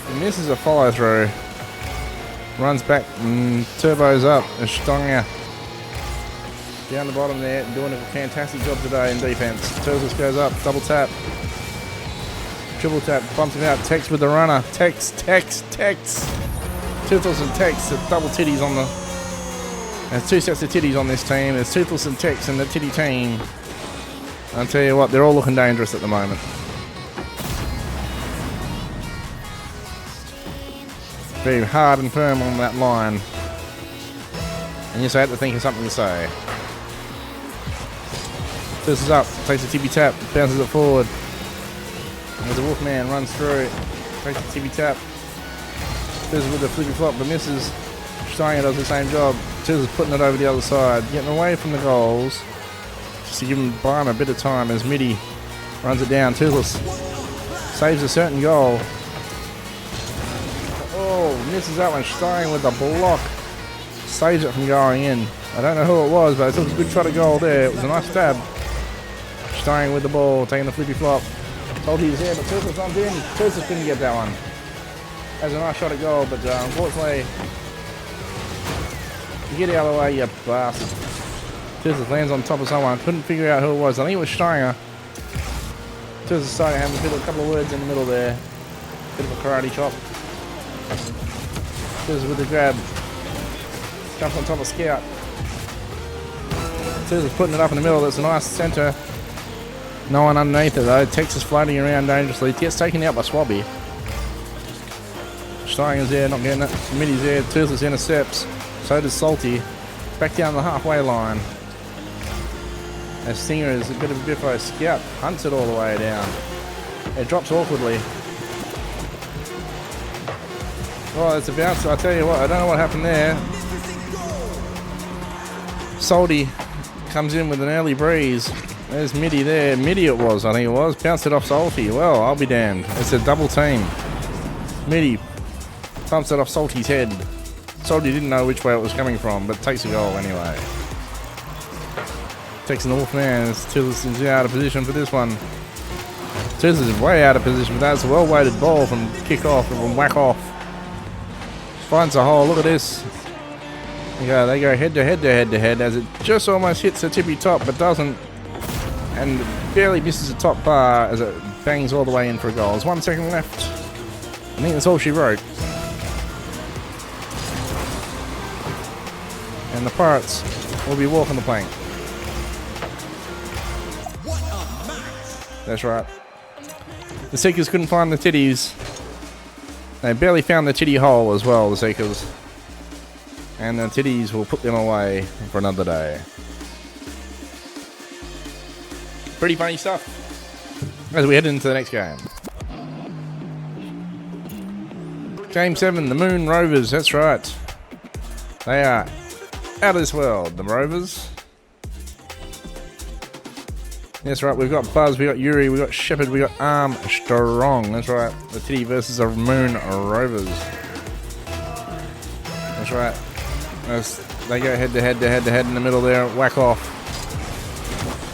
[SPEAKER 1] He misses a follow through. Runs back and turbos up. And Steiger down the bottom there, doing a fantastic job today in defense. Toothless goes up, double tap, triple tap, bumps him out. Tex with the runner. Tex. Toothless and Tex, the double titties on the. There's 2 sets of titties on this team. There's Toothless and Tex and the titty team. I'll tell you what, they're all looking dangerous at the moment. Very hard and firm on that line. And yes, I had to think of something to say. This is up, takes a tippy tap, bounces it forward. As the Wolfman runs through, takes a tippy tap. This is with the flippy flop, but misses. Steiger does the same job. Toothless putting it over the other side, getting away from the goals. Just to give him, buy him a bit of time as Midi runs it down. Toothless saves a certain goal. Oh, misses that one. Steiger with the block. Saves it from going in. I don't know who it was, but it took a good shot at goal there. It was a nice stab. Steiger with the ball, taking the flippy flop. Told he was there, but Toothless runs in. Toothless couldn't get that one. That was a nice shot at goal, but unfortunately, get out of the way, you bastard. Toothless lands on top of someone. Couldn't figure out who it was. I think it was Steiger. Toothless starting to have a couple of words in the middle there. Bit of a karate chop. Toothless with the grab. Jumps on top of Scout. Toothless putting it up in the middle. That's a nice centre. No one underneath it though. Tex is floating around dangerously. Gets taken out by Swabby. Steiger's there, not getting it. Midi's there. Toothless intercepts. So does Salty. Back down the halfway line. As Stinger is a bit of a biffo. Scout hunts it all the way down. It drops awkwardly. Oh, it's a bounce. I tell you what, I don't know what happened there. Salty comes in with an early breeze. There's Mitty there. Mitty it was, I think it was. Bounced it off Salty. Well, I'll be damned. It's a double team. Mitty pumps it off Salty's head. Salty didn't know which way it was coming from, but takes a goal anyway. Takes the Wolfman. Tillis is out of position for this one. Tillis is way out of position for that. It's a well-weighted ball from kick off, from whack off. Finds a hole. Look at this. They go head to head to head to head as it just almost hits the tippy top, but doesn't. And barely misses the top bar as it bangs all the way in for a goal. There's 1 second left. I think that's all she wrote. And the Pirates will be walking the plank. That's right. The Seekers couldn't find the titties. They barely found the titty hole as well, the Seekers. And the titties will put them away for another day. Pretty funny stuff as we head into the next game. Game 7, the Moon Rovers, that's right. They are out of this world, the Rovers. That's right, we've got Buzz, we've got Yuri, we've got Shepard, we've got Armstrong. That's right, the Titty versus the Moon Rovers. That's right. They go head to head to head to head in the middle there, whack off.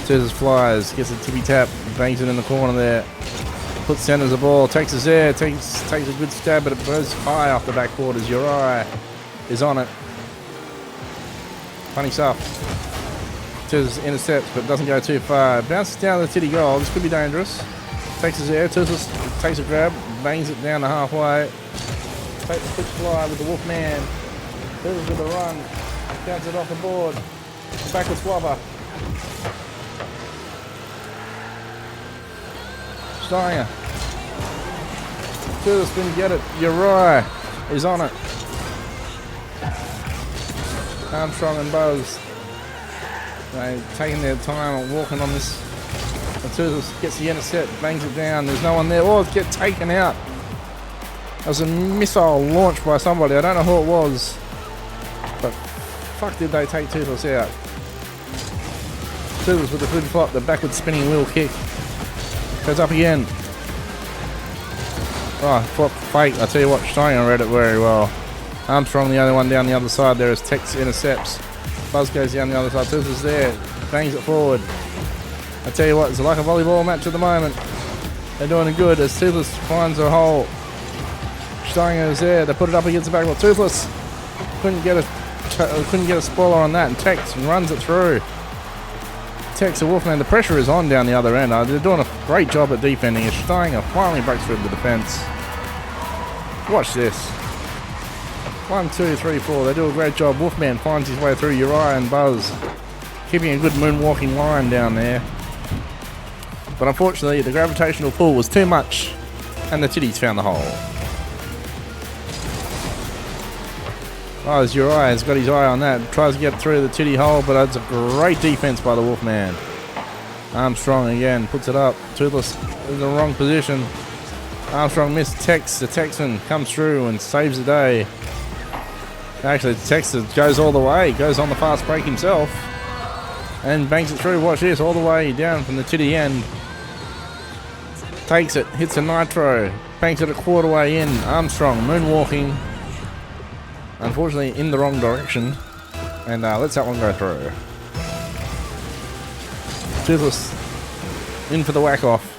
[SPEAKER 1] Scissors flies, gets a tippy tap, bangs it in the corner there. Puts centers the ball, takes us there, takes a good stab, but it goes high off the backboard as Uri is on it. Funny stuff. Scissors intercepts, but doesn't go too far. Bounces down the Titty goal, this could be dangerous. Takes us there, Scissors takes a grab, bangs it down to halfway. Takes a quick fly with the Wolfman. Scissors with a run, bounces it off the board. Backward swabber. Steiner. Scissors didn't get it. Uri is on it. Armstrong and Buzz. They're taking their time and walking on this. Scissors gets the intercept, bangs it down. There's no one there. Oh, it's get taken out. That was a missile launched by somebody. I don't know who it was. But fuck did they take Toothless out. Toothless with the flip flop, the backward spinning wheel kick. Goes up again. Oh, flop fake. I tell you what, Steiner read it very well. Armstrong the only one down the other side there as Tex intercepts. Buzz goes down the other side. Toothless there. Bangs it forward. I tell you what, it's like a volleyball match at the moment. They're doing it good as Toothless finds a hole. Steiner is there. They put it up against the backboard. Toothless couldn't get a spoiler on that, and Tex runs it through. Tex the Wolfman, the pressure is on down the other end. They're doing a great job at defending. Steiner finally breaks through the defense. Watch this. 1, 2, 3, 4. They do a great job. Wolfman finds his way through Uri and Buzz, keeping a good moonwalking line down there. But unfortunately, the gravitational pull was too much, and the Titties found the hole. Oh, as Uri has got his eye on that. Tries to get through the Titty hole, but it's a great defense by the Wolfman. Armstrong again puts it up. Toothless in the wrong position. Armstrong missed Tex. The Texan comes through and saves the day. Actually, the Texan goes all the way. Goes on the fast break himself. And banks it through. Watch this. All the way down from the Titty end. Takes it. Hits a nitro. Banks it a quarter way in. Armstrong moonwalking. Unfortunately, in the wrong direction. And lets that one go through. Toothless in for the whack-off.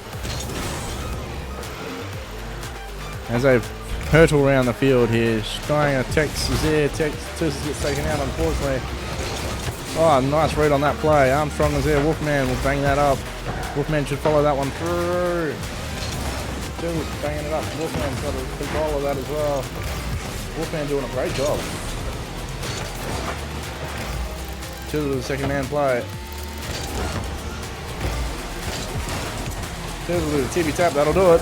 [SPEAKER 1] As they hurtle around the field here. Steiner, Tex is there. Toothless gets taken out, unfortunately. Oh, nice read on that play. Armstrong is there. Wolfman will bang that up. Wolfman should follow that one through. Toothless banging it up. Wolfman's got a control of that as well. Wolfman doing a great job. To the second man play. To the TV tap, that'll do it.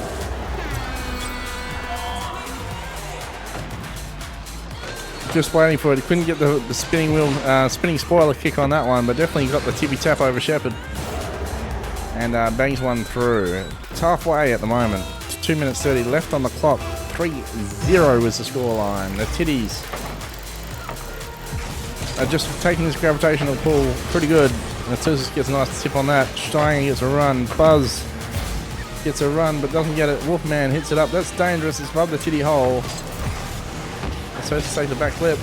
[SPEAKER 1] Just waiting for it. Couldn't get the spinning wheel, spinning spoiler kick on that one, but definitely got the tippy tap over Shepard. and bangs one through. It's halfway at the moment. It's 2 minutes 30 left on the clock. 3-0 was the scoreline. The Titties are just taking this gravitational pull pretty good. And Tuzis gets a nice tip on that. Stein gets a run. Buzz gets a run but doesn't get it. Wolfman hits it up. That's dangerous. It's above the titty hole. So to take the back flip.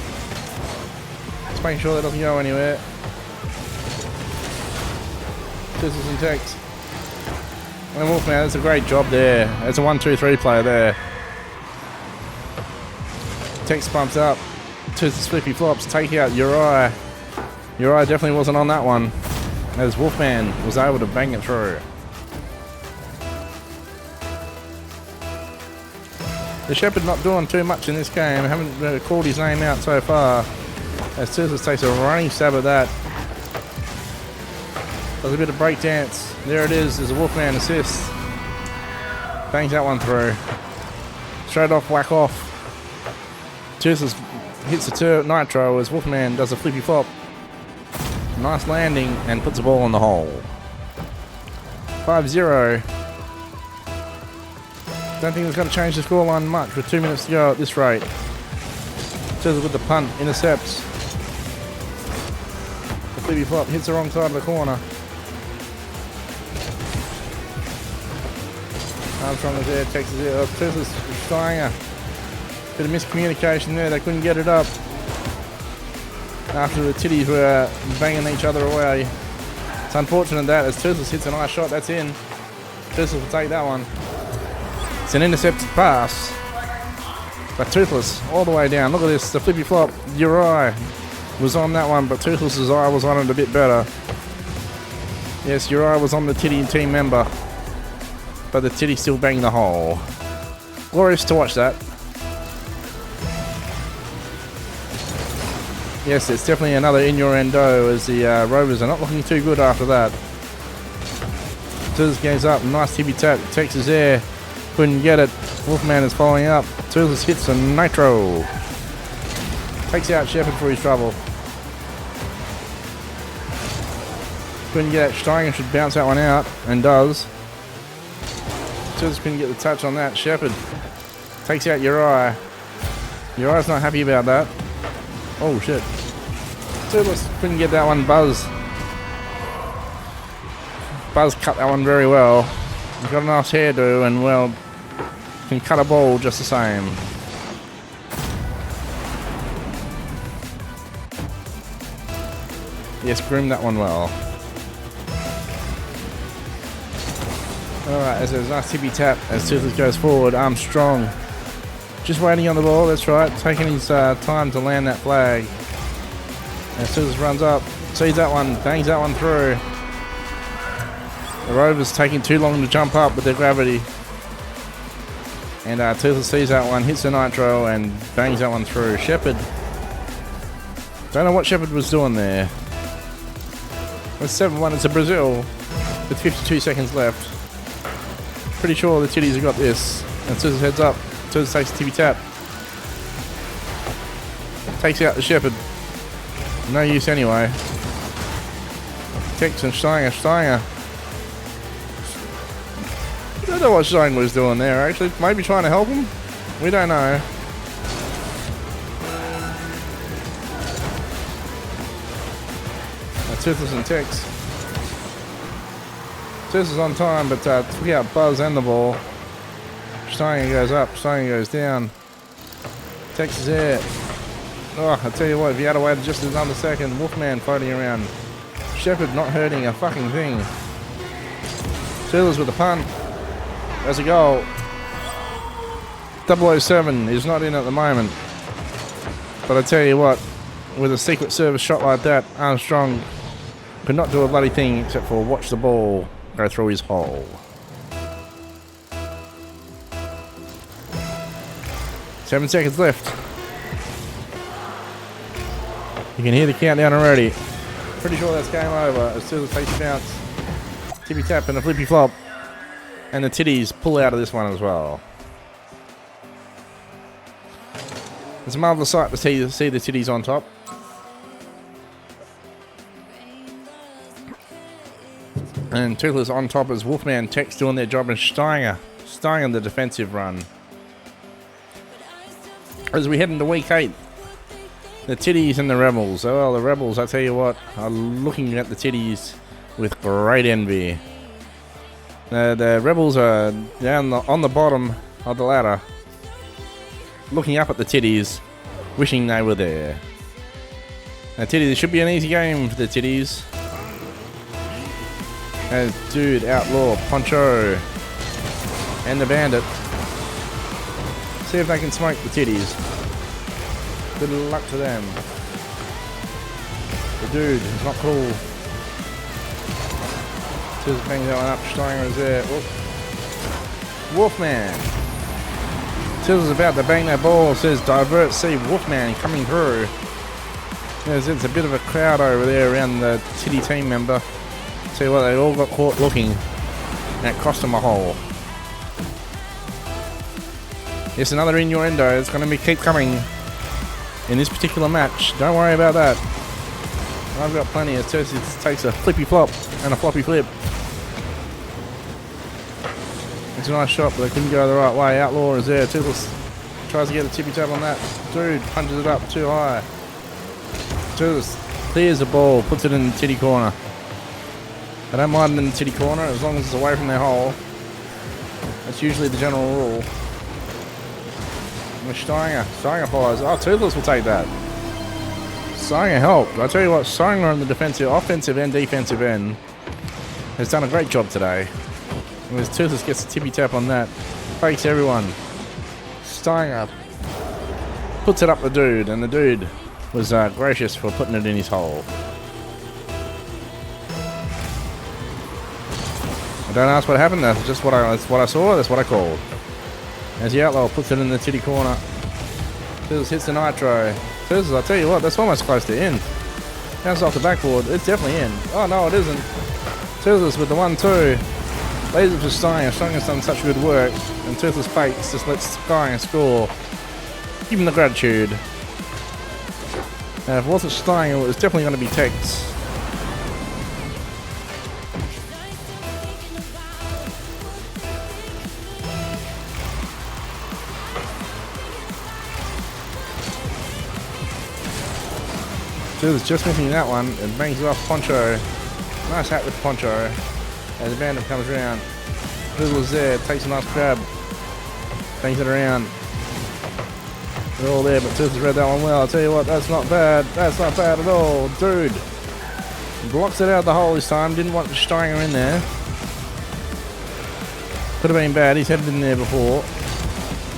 [SPEAKER 1] Just making sure that doesn't go anywhere. Tuzis and Tex. And Wolfman, that's a great job there. It's a 1-2-3 player there. Tex pumps up. Tuzis flippy flops. Take out Uri. Uri definitely wasn't on that one, as Wolfman was able to bang it through. The Shepherd not doing too much in this game. Haven't called his name out so far. As Tuzis takes a running stab at that. Does a bit of breakdance. There it is. There's a Wolfman assist. Bangs that one through. Straight off, whack off. Tuzis hits the nitro as Wolfman does a flippy flop. Nice landing and puts the ball in the hole. 5-0. Don't think it's going to change the scoreline much with 2 minutes to go at this rate. Tuzis with the punt, intercepts. The flippy flop hits the wrong side of the corner. Armstrong is there, Texas is there. Tuzis Steiner. Bit of miscommunication there, they couldn't get it up. After the Titties were banging each other away. It's unfortunate that as Tuzis hits a nice shot, that's in. Tuzis will take that one. It's an intercepted pass. But Toothless all the way down. Look at this, the flippy flop. Uri was on that one, but Toothless's eye was on it a bit better. Yes, Uri was on the Titty team member. But the Titty still banged the hole. Glorious to watch that. Yes, it's definitely another innuendo as the Rovers are not looking too good after that. Tuzis goes up, nice tippy tap, Texas air, couldn't get it. Wolfman is following up. Tuzis hits a nitro. Takes out Shepherd for his trouble. Couldn't get it. Steiner should bounce that one out, and does. Tuzis couldn't get the touch on that. Shepherd takes out Uri. Uri's not happy about that. Oh shit. Tuzis couldn't get that one. Buzz cut that one very well. He's got a nice hairdo and, well, can cut a ball just the same. Yes, groomed that one well. Alright, as there's a nice tippy tap as Tuzis goes forward. Armstrong just waiting on the ball, that's right. Taking his time to land that flag. And Tuzis runs up, sees that one, bangs that one through. The Rovers taking too long to jump up with their gravity. And Tuzis sees that one, hits the nitro and bangs that one through. Shepherd. Don't know what Shepherd was doing there. It's 7-1, it's a Brazil with 52 seconds left. Pretty sure the Titties have got this. And Tuzis heads up. Tuzis takes a tippy tap. Takes out the Shepherd. No use anyway. Tex and Steiner. I don't know what Steiner was doing there actually. Maybe trying to help him? We don't know. Tuzis and Tex. Tuzis on time, but took out Buzz and the ball. Steiner goes up, Steiner goes down. Tex is there. Oh, I tell you what, if you had to wait just another second, Wolfman floating around. Shepherd not hurting a fucking thing. Steelers with a punt. There's a goal. 007 is not in at the moment. But I tell you what, with a Secret Service shot like that, Armstrong could not do a bloody thing except for watch the ball go through his hole. 7 seconds left. You can hear the countdown already. Pretty sure that's game over as soon as it takes a bounce. Tippy tap and a flippy flop. And the Titties pull out of this one as well. It's a marvellous sight to see the Titties on top. And Toothless on top as Wolfman Tech's doing their job, and Steiger the defensive run. As we head into week 8, the Titties and the Rebels. Oh, well, the Rebels, I tell you what, are looking at the Titties with great envy. The Rebels are down on the bottom of the ladder, looking up at the Titties, wishing they were there. Now, Titties, it should be an easy game for the Titties. As Dude, Outlaw, Poncho, and the Bandit. See if they can smoke the Titties. Good luck to them. The Dude is not cool. Just bangs that one up. Steiger is there. Oof. Wolfman. Tizzle's about to bang that ball. Says divert. See Wolfman coming through. There's a bit of a crowd over there around the Titty team member. See what, they all got caught looking. And it cost them a hole. Yes, another innuendo. It's going to keep coming in this particular match. Don't worry about that. I've got plenty. It takes a flippy flop and a floppy flip. It's a nice shot, but they couldn't go the right way. Outlaw is there. Toothless tries to get a tippy tap on that. Dude punches it up too high. Toothless clears the ball, puts it in the titty corner. I don't mind in the titty corner as long as it's away from their hole. That's usually the general rule. And Steiger fires. Oh, Toothless will take that. Steiger helped. I tell you what, Steiger on the offensive and defensive end has done a great job today. And as Toothless gets a tippy tap on that, fakes everyone. Steiger puts it up the Dude, and the Dude was gracious for putting it in his hole. Don't ask what happened. That's just what I saw. That's what I called. As the Outlaw puts it in the titty corner, Toothless hits the nitro. Toothless, I'll tell you what, that's almost close to in. Bounces off the backboard. It's definitely in. Oh no, it isn't. Toothless with the 1-2. Lays it for Steiger. Steiger's done such good work, and Toothless fakes. Just lets Steiger score. Give him the gratitude. And if it wasn't Steiger, it was definitely going to be Tex. Toothless just missing that one and bangs it off Poncho. Nice hat with Poncho as the Bandit comes around. Toothless there, takes a nice grab, bangs it around. They're all there, but Toothless read that one well. I'll tell you what, that's not bad. That's not bad at all. Dude blocks it out the hole this time. Didn't want Steiger in there. Could have been bad. He's headed in there before.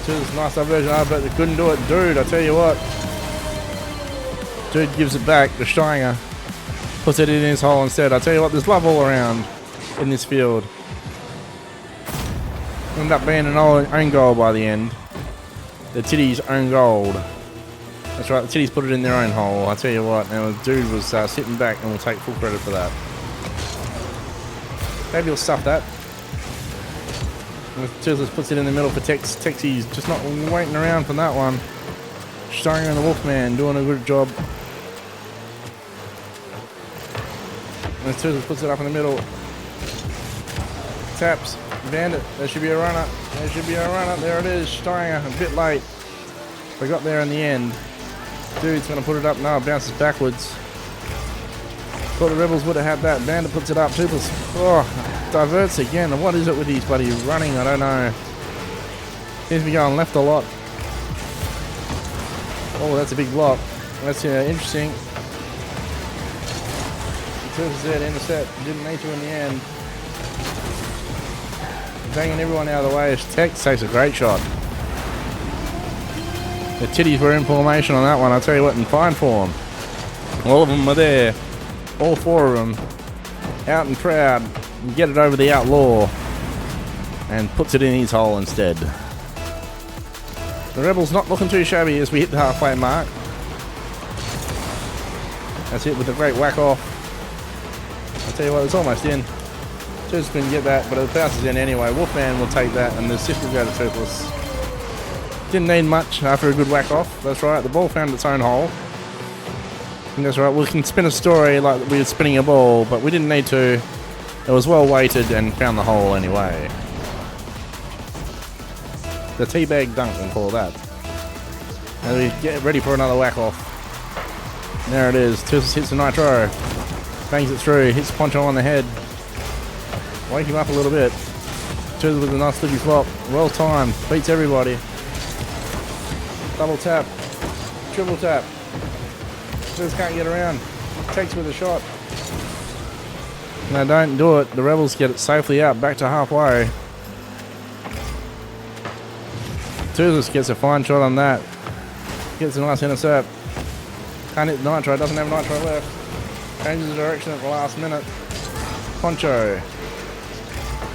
[SPEAKER 1] Toothless, nice diversion, but they couldn't do it. Dude, I tell you what. Dude gives it back to Steiger. Puts it in his hole instead. I tell you what, there's love all around in this field. Ended up being an own goal by the end. The Titties own gold. That's right, the Titties put it in their own hole. I tell you what, now the Dude was sitting back and will take full credit for that. Maybe he'll stuff that. Toothless puts it in the middle for Tex. Texie's just not waiting around for that one. Steiger and the Wolfman doing a good job. And Toothless puts it up in the middle. Taps. Bandit. There should be a runner. There should be a runner. There it is. Steiger. A bit late. They got there in the end. Dude's going to put it up. No, it bounces backwards. Thought the Rebels would have had that. Bandit puts it up. Toothless. Oh, diverts again. What is it with these bloody running? I don't know. Seems to be going left a lot. Oh, that's a big block. That's interesting. Toothless there to intercept. Didn't need to in the end. Banging everyone out of the way as Tex takes a great shot. The Titties were in formation on that one. I'll tell you what, in fine form. All of them are there. All 4 of them. Out and proud. And get it over the Outlaw. And puts it in his hole instead. The Rebels not looking too shabby as we hit the halfway mark. That's it with a great whack off. I'll tell you what, it's almost in. Toothless couldn't get that, but it bounces in anyway. Wolfman will take that, and the assist will go to Toothless. Didn't need much after a good whack off. That's right, the ball found its own hole. And that's right, we can spin a story like we were spinning a ball, but we didn't need to. It was well weighted and found the hole anyway. The teabag dunk, we'll call that. And we get ready for another whack off. There it is. Toothless hits the nitro. Bangs it through. Hits Poncho on the head. Wake him up a little bit. Toothless with a nice flippy flop. Well timed. Beats everybody. Double tap. Triple tap. Toothless can't get around. Takes with a shot. No, don't do it. The Rebels get it safely out. Back to halfway. Toothless gets a fine shot on that. Gets a nice intercept. Can't hit the nitro. Doesn't have nitro left. Changes the direction at the last minute. Poncho.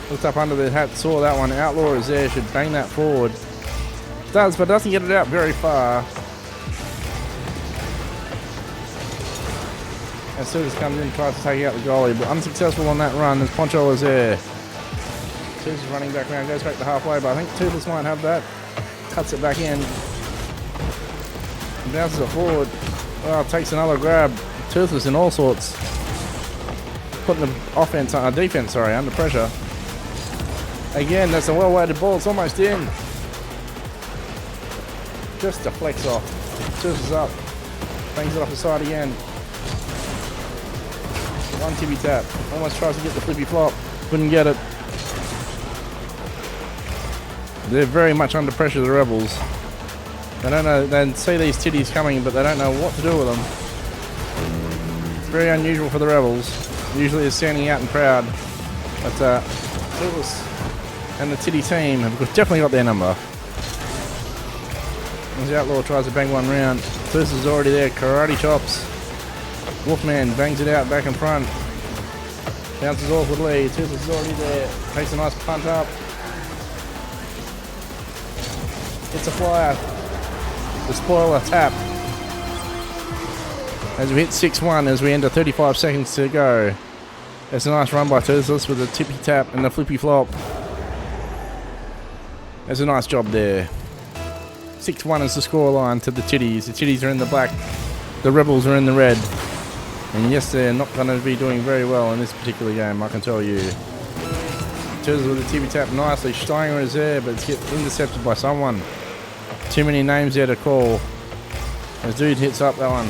[SPEAKER 1] Looked up under the hat. Saw that one. Outlaw is there. Should bang that forward. Does, but doesn't get it out very far. As soon as comes in, tries to take out the goalie, but unsuccessful on that run as Poncho was there. Toothless running back around, goes back to halfway, but I think Toothless might have that. Cuts it back in. And bounces it forward. Oh, takes another grab. Toothless in all sorts. Putting the defense, under pressure. Again, that's a well-weighted ball. It's almost in. Just deflects off. Toothless up. Bangs it off the side again. One tippy tap. Almost tries to get the flippy flop. Couldn't get it. They're very much under pressure, the Rebels. They don't know. They see these titties coming, but they don't know what to do with them. It's very unusual for the Rebels. Usually they're standing out and proud. But Toothless and the titty team have definitely got their number. As the Outlaw tries to bang one round, Toothless is already there. Karate chops. Wolfman bangs it out back in front. Bounces awkwardly. Toothless is already there. Takes a nice punt up. It's a flyer. The spoiler tap. As we hit 6-1 as we enter 35 seconds to go. It's a nice run by Toothless with a tippy tap and the flippy flop. There's a nice job there. 6-1 is the scoreline to the Titties. The Titties are in the black. The Rebels are in the red. And yes, they're not going to be doing very well in this particular game, I can tell you. Toothless with the tippy tap nicely. Steinger is there, but it's get intercepted by someone. Too many names there to call. As Dude hits up that one.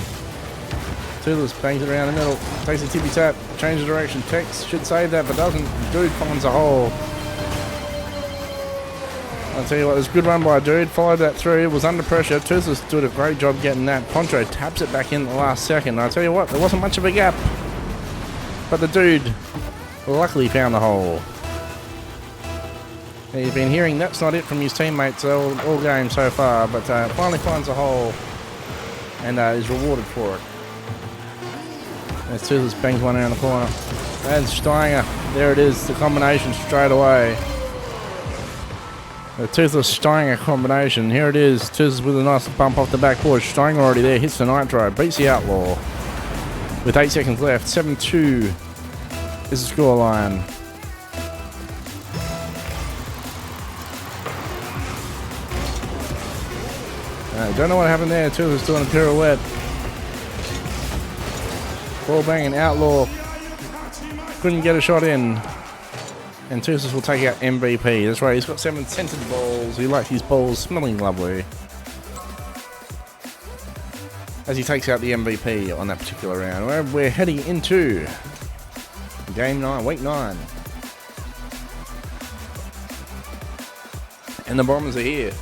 [SPEAKER 1] Toothless bangs it around the middle. Takes a tippy tap. Changes direction. Tex should save that, but doesn't. Dude finds a hole. I'll tell you what, it was a good run by Dude. Followed that through. It was under pressure. Toothless did a great job getting that. Poncho taps it back in the last second. I'll tell you what, there wasn't much of a gap. But the Dude luckily found the hole. Now, you've been hearing that's not it from his teammates all game so far, but finally finds a hole and is rewarded for it. As Toothless bangs one around the corner. And Steinger, there it is, the combination straight away. The Toothless Steinger combination. Here it is. Toothless with a nice bump off the backboard. Steinger already there. Hits the nitro. Beats the Outlaw. With 8 seconds left. 7-2 is the scoreline. Don't know what happened there. Toothless doing a pirouette. Ball banging. Outlaw. Couldn't get a shot in. And Toothless will take out MVP. That's right, he's got 7 centered balls. He likes his balls smelling lovely. As he takes out the MVP on that particular round. We're heading into Game 9, Week 9. And the Bombers are here.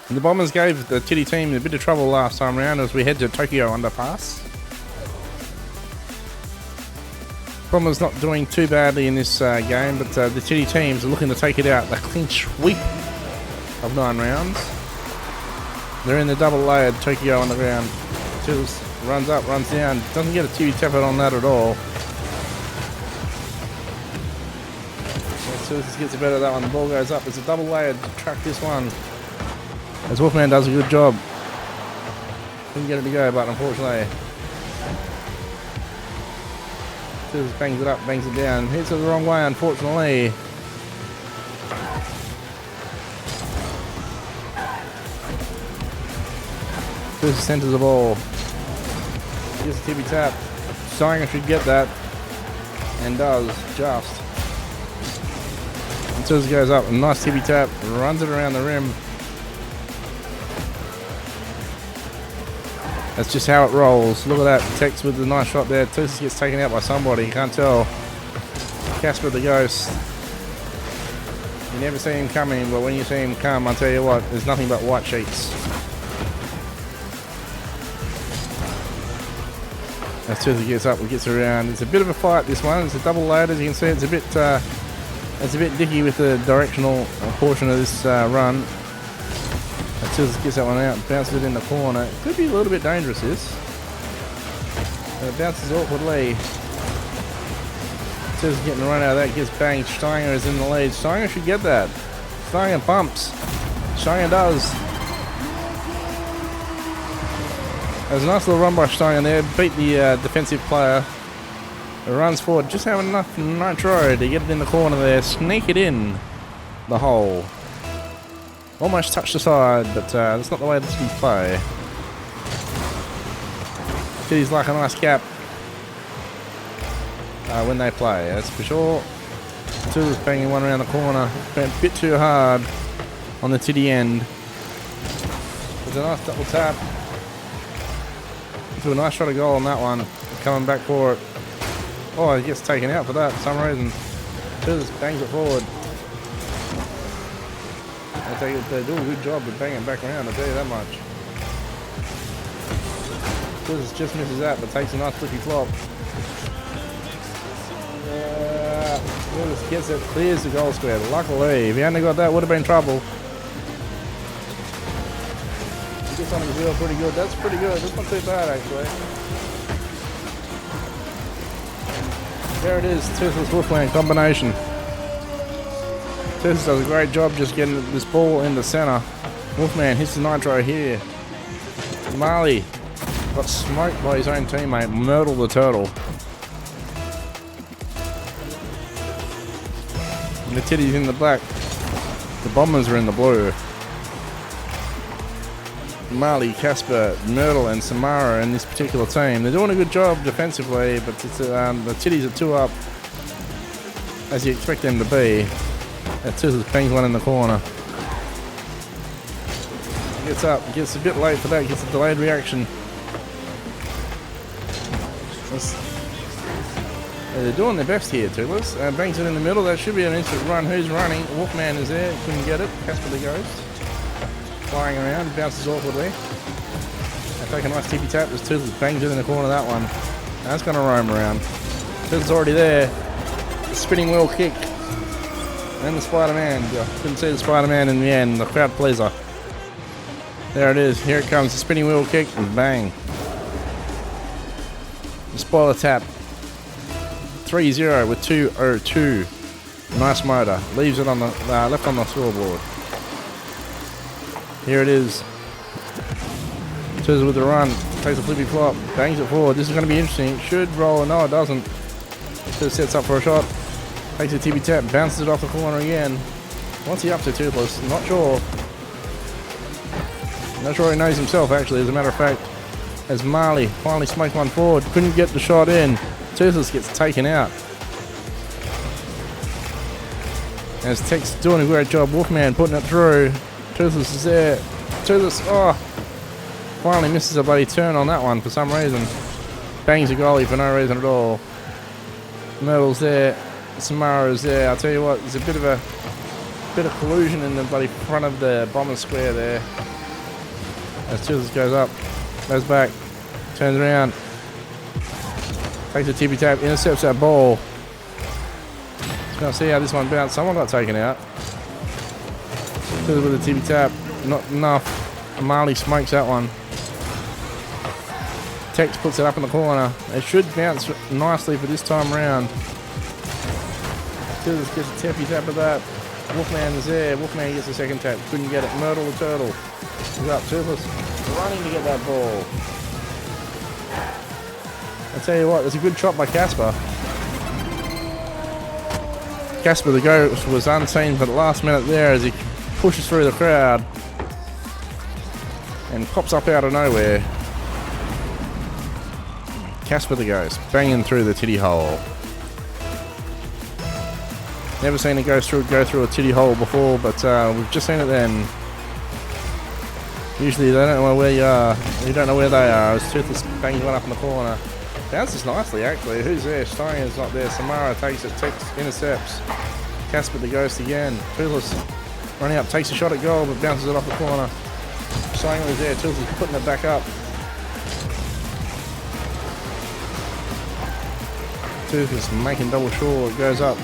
[SPEAKER 1] And the Bombers gave the Titty team a bit of trouble last time around as we head to Tokyo Underpass. Bombers not doing too badly in this game, but the Titty teams are looking to take it out. A clean sweep of 9 rounds. They're in the double layered Tokyo on the ground. Toothless runs up, runs down. Doesn't get a TV tap on that at all. Toothless gets a better of that one. The ball goes up. It's a double layered track this one. As Wolfman does a good job. Couldn't get it to go, but unfortunately. Toothless bangs it up, bangs it down. Hits it the wrong way, unfortunately. Toothless centers the ball. Gets a tippy tap. Steinger should get that. And does just. And Toothless goes up, a nice tippy tap, runs it around the rim. That's just how it rolls. Look at that. Tex with the nice shot there. Toothless gets taken out by somebody. You can't tell. Casper the Ghost. You never see him coming, but when you see him come, I'll tell you what, there's nothing but white sheets. As Toothless gets up and gets around, it's a bit of a fight, this one. It's a double load, as you can see. It's a bit dicky with the directional portion of this run. Toothless gets that one out, bounces it in the corner. It could be a little bit dangerous, this. And it bounces awkwardly. Toothless getting the run out of that, gets banged. Steiger is in the lead. Steiger should get that. Steiger bumps. Steiger does. There's a nice little run by Steiger there. Beat the defensive player. It runs forward. Just having enough nitro to get it in the corner there. Sneak it in the hole. Almost touched the side, but that's not the way this can play. Titties like a nice cap when they play, that's for sure. Toothless banging one around the corner. Went a bit too hard on the titty end. There's a nice double tap. To a nice shot of goal on that one. Coming back for it. Oh, he gets taken out for that for some reason. Toothless bangs it forward. They do a good job of banging back around, I'll tell you that much. Toothless just misses that, but takes a nice flippy flop. Toothless gets it, clears the goal square. Luckily, if he hadn't got that, would have been trouble. He gets on his wheel pretty good. That's pretty good. That's not too bad, actually. There it is, Toothless Wolfman combination. Toothless does a great job just getting this ball in the center. Wolfman hits the nitro here. Marley got smoked by his own teammate, Myrtle the Turtle. And the titties in the black. The Bombers are in the blue. Marley, Casper, Myrtle and Samara in this particular team. They're doing a good job defensively, but it's, the titties are two up as you expect them to be. Toothless bangs one in the corner. Gets up, gets a bit late for that, gets a delayed reaction. They're doing their best here, Toothless. Bangs it in the middle, that should be an instant run. Who's running? Wolfman is there, couldn't get it. Casper the Ghost. Flying around, bounces awkwardly. They take a nice tippy tap as Toothless bangs it in the corner of that one. That's going to roam around. Toothless already there. The spinning wheel kick. And the Spider-Man. Couldn't see the Spider-Man in the end. The crowd pleaser. There it is. Here it comes. The spinning wheel kick. And bang. The spoiler tap. 3-0 with 2:02. Nice motor. Leaves it on the left on the scoreboard. Here it is. Toothless with the run. Takes a flippy flop. Bangs it forward. This is going to be interesting. It should roll. No, it doesn't. Toothless sets up for a shot. Takes a tippy tap, bounces it off the corner again. What's he up to, Toothless? Not sure. Not sure he knows himself, actually, as a matter of fact. As Marley finally smoked one forward, couldn't get the shot in. Toothless gets taken out. As Tex doing a great job, Wolfman putting it through. Toothless is there. Toothless, oh! Finally misses a bloody turn on that one for some reason. Bangs a goalie for no reason at all. Myrtle's there. Samara is there. I'll tell you what, there's a bit of collusion in the bloody front of the Bomber square there. As Toothless goes up, goes back, turns around, takes a tippy tap, intercepts that ball. Just gonna see how this one bounced. Someone got taken out. Toothless with a tippy tap, not enough. Marley smokes that one. Tex puts it up in the corner. It should bounce nicely for this time round. Toothless gets a tippy tap of that. Wolfman is there. Wolfman gets a second tap. Couldn't get it. Myrtle the Turtle is up. Toothless running to get that ball. I tell you what, it's a good shot by Casper. Casper the Ghost was unseen for the last minute there as he pushes through the crowd and pops up out of nowhere. Casper the Ghost banging through the titty hole. Never seen it go through a titty hole before, but we've just seen it then. Usually they don't know where you are. You don't know where they are. As Toothless bangs one up in the corner. Bounces nicely, actually. Who's there? Steiner's not there. Samara takes it, intercepts. Casper the Ghost again. Toothless running up, takes a shot at goal, but bounces it off the corner. Steiner's there. Toothless putting it back up. Toothless making double sure. It goes up.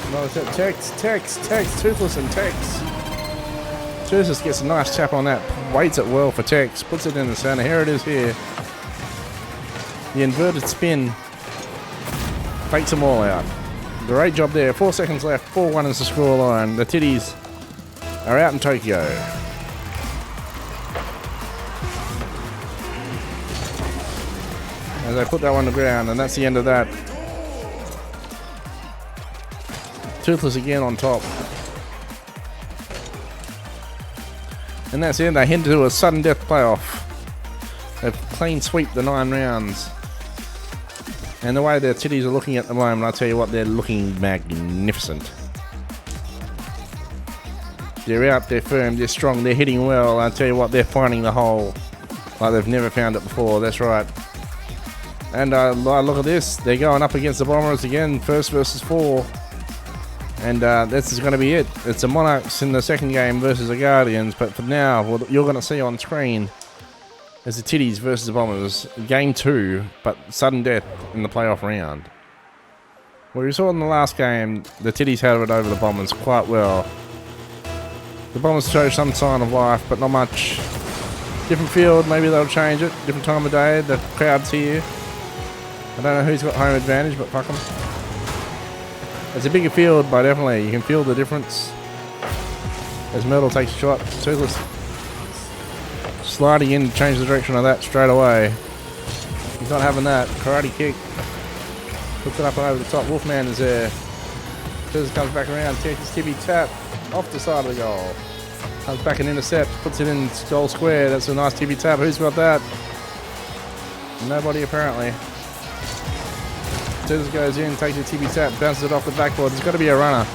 [SPEAKER 1] Another set. Tex. Toothless and Tex. Toothless gets a nice tap on that. Waits it well for Tex. Puts it in the center. Here it is here. The inverted spin. Fakes them all out. Great job there. 4 seconds left. 4-1 is the scoreline. The Titties are out in Tokyo. As they put that one to the ground, and that's the end of that. Toothless again on top. And that's it. They head to a sudden death playoff. They've clean sweep the 9 rounds. And the way their titties are looking at the moment, I'll tell you what, they're looking magnificent. They're out, they're firm, they're strong, they're hitting well. I'll tell you what, they're finding the hole like they've never found it before. That's right. And look at this. They're going up against the Bombers again, first versus 4. And this is going to be it. It's the Monarchs in the second game versus the Guardians. But for now, what you're going to see on screen is the Titties versus the Bombers. Game 2, but sudden death in the playoff round. Well, we saw in the last game, the Titties had it over the Bombers quite well. The Bombers showed some sign of life, but not much. Different field, maybe they'll change it. Different time of day, the crowd's here. I don't know who's got home advantage, but fuck them. It's a bigger field, but definitely you can feel the difference. As Myrtle takes a shot, Toothless sliding in to change the direction of that straight away. He's not having that. Karate kick. Puts it up and over the top. Wolfman is there. Toothless comes back around, takes his tippy tap off the side of the goal. Comes back and intercepts, puts it in goal square. That's a nice tippy tap. Who's got that? Nobody apparently. Toothless goes in, takes a tippy tap, bounces it off the backboard. There's got to be a runner.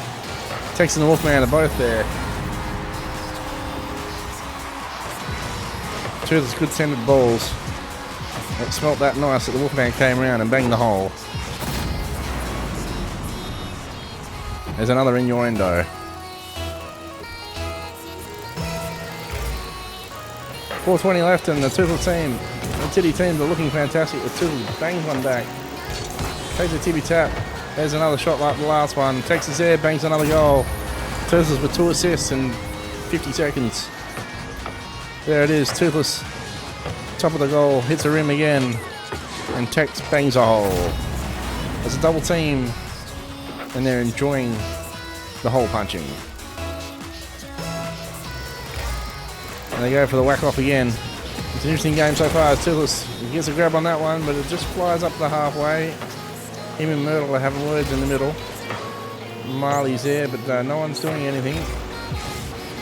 [SPEAKER 1] Tex and the Wolfman are both there. Toothless good centered balls. It smelt that nice that the Wolfman came around and banged the hole. There's another innuendo. 4:20 left and the Toothless team, the Titty teams are looking fantastic. The Toothless bangs one back. Takes a tippy tap. There's another shot like the last one. Takes his air, bangs another goal. Toothless with 2 assists in 50 seconds. There it is. Toothless, top of the goal, hits the rim again. And Tex bangs a hole. It's a double team. And they're enjoying the hole punching. And they go for the whack off again. It's an interesting game so far. Toothless gets a grab on that one, but it just flies up the halfway. Him and Myrtle are having words in the middle. Marley's there, but no one's doing anything.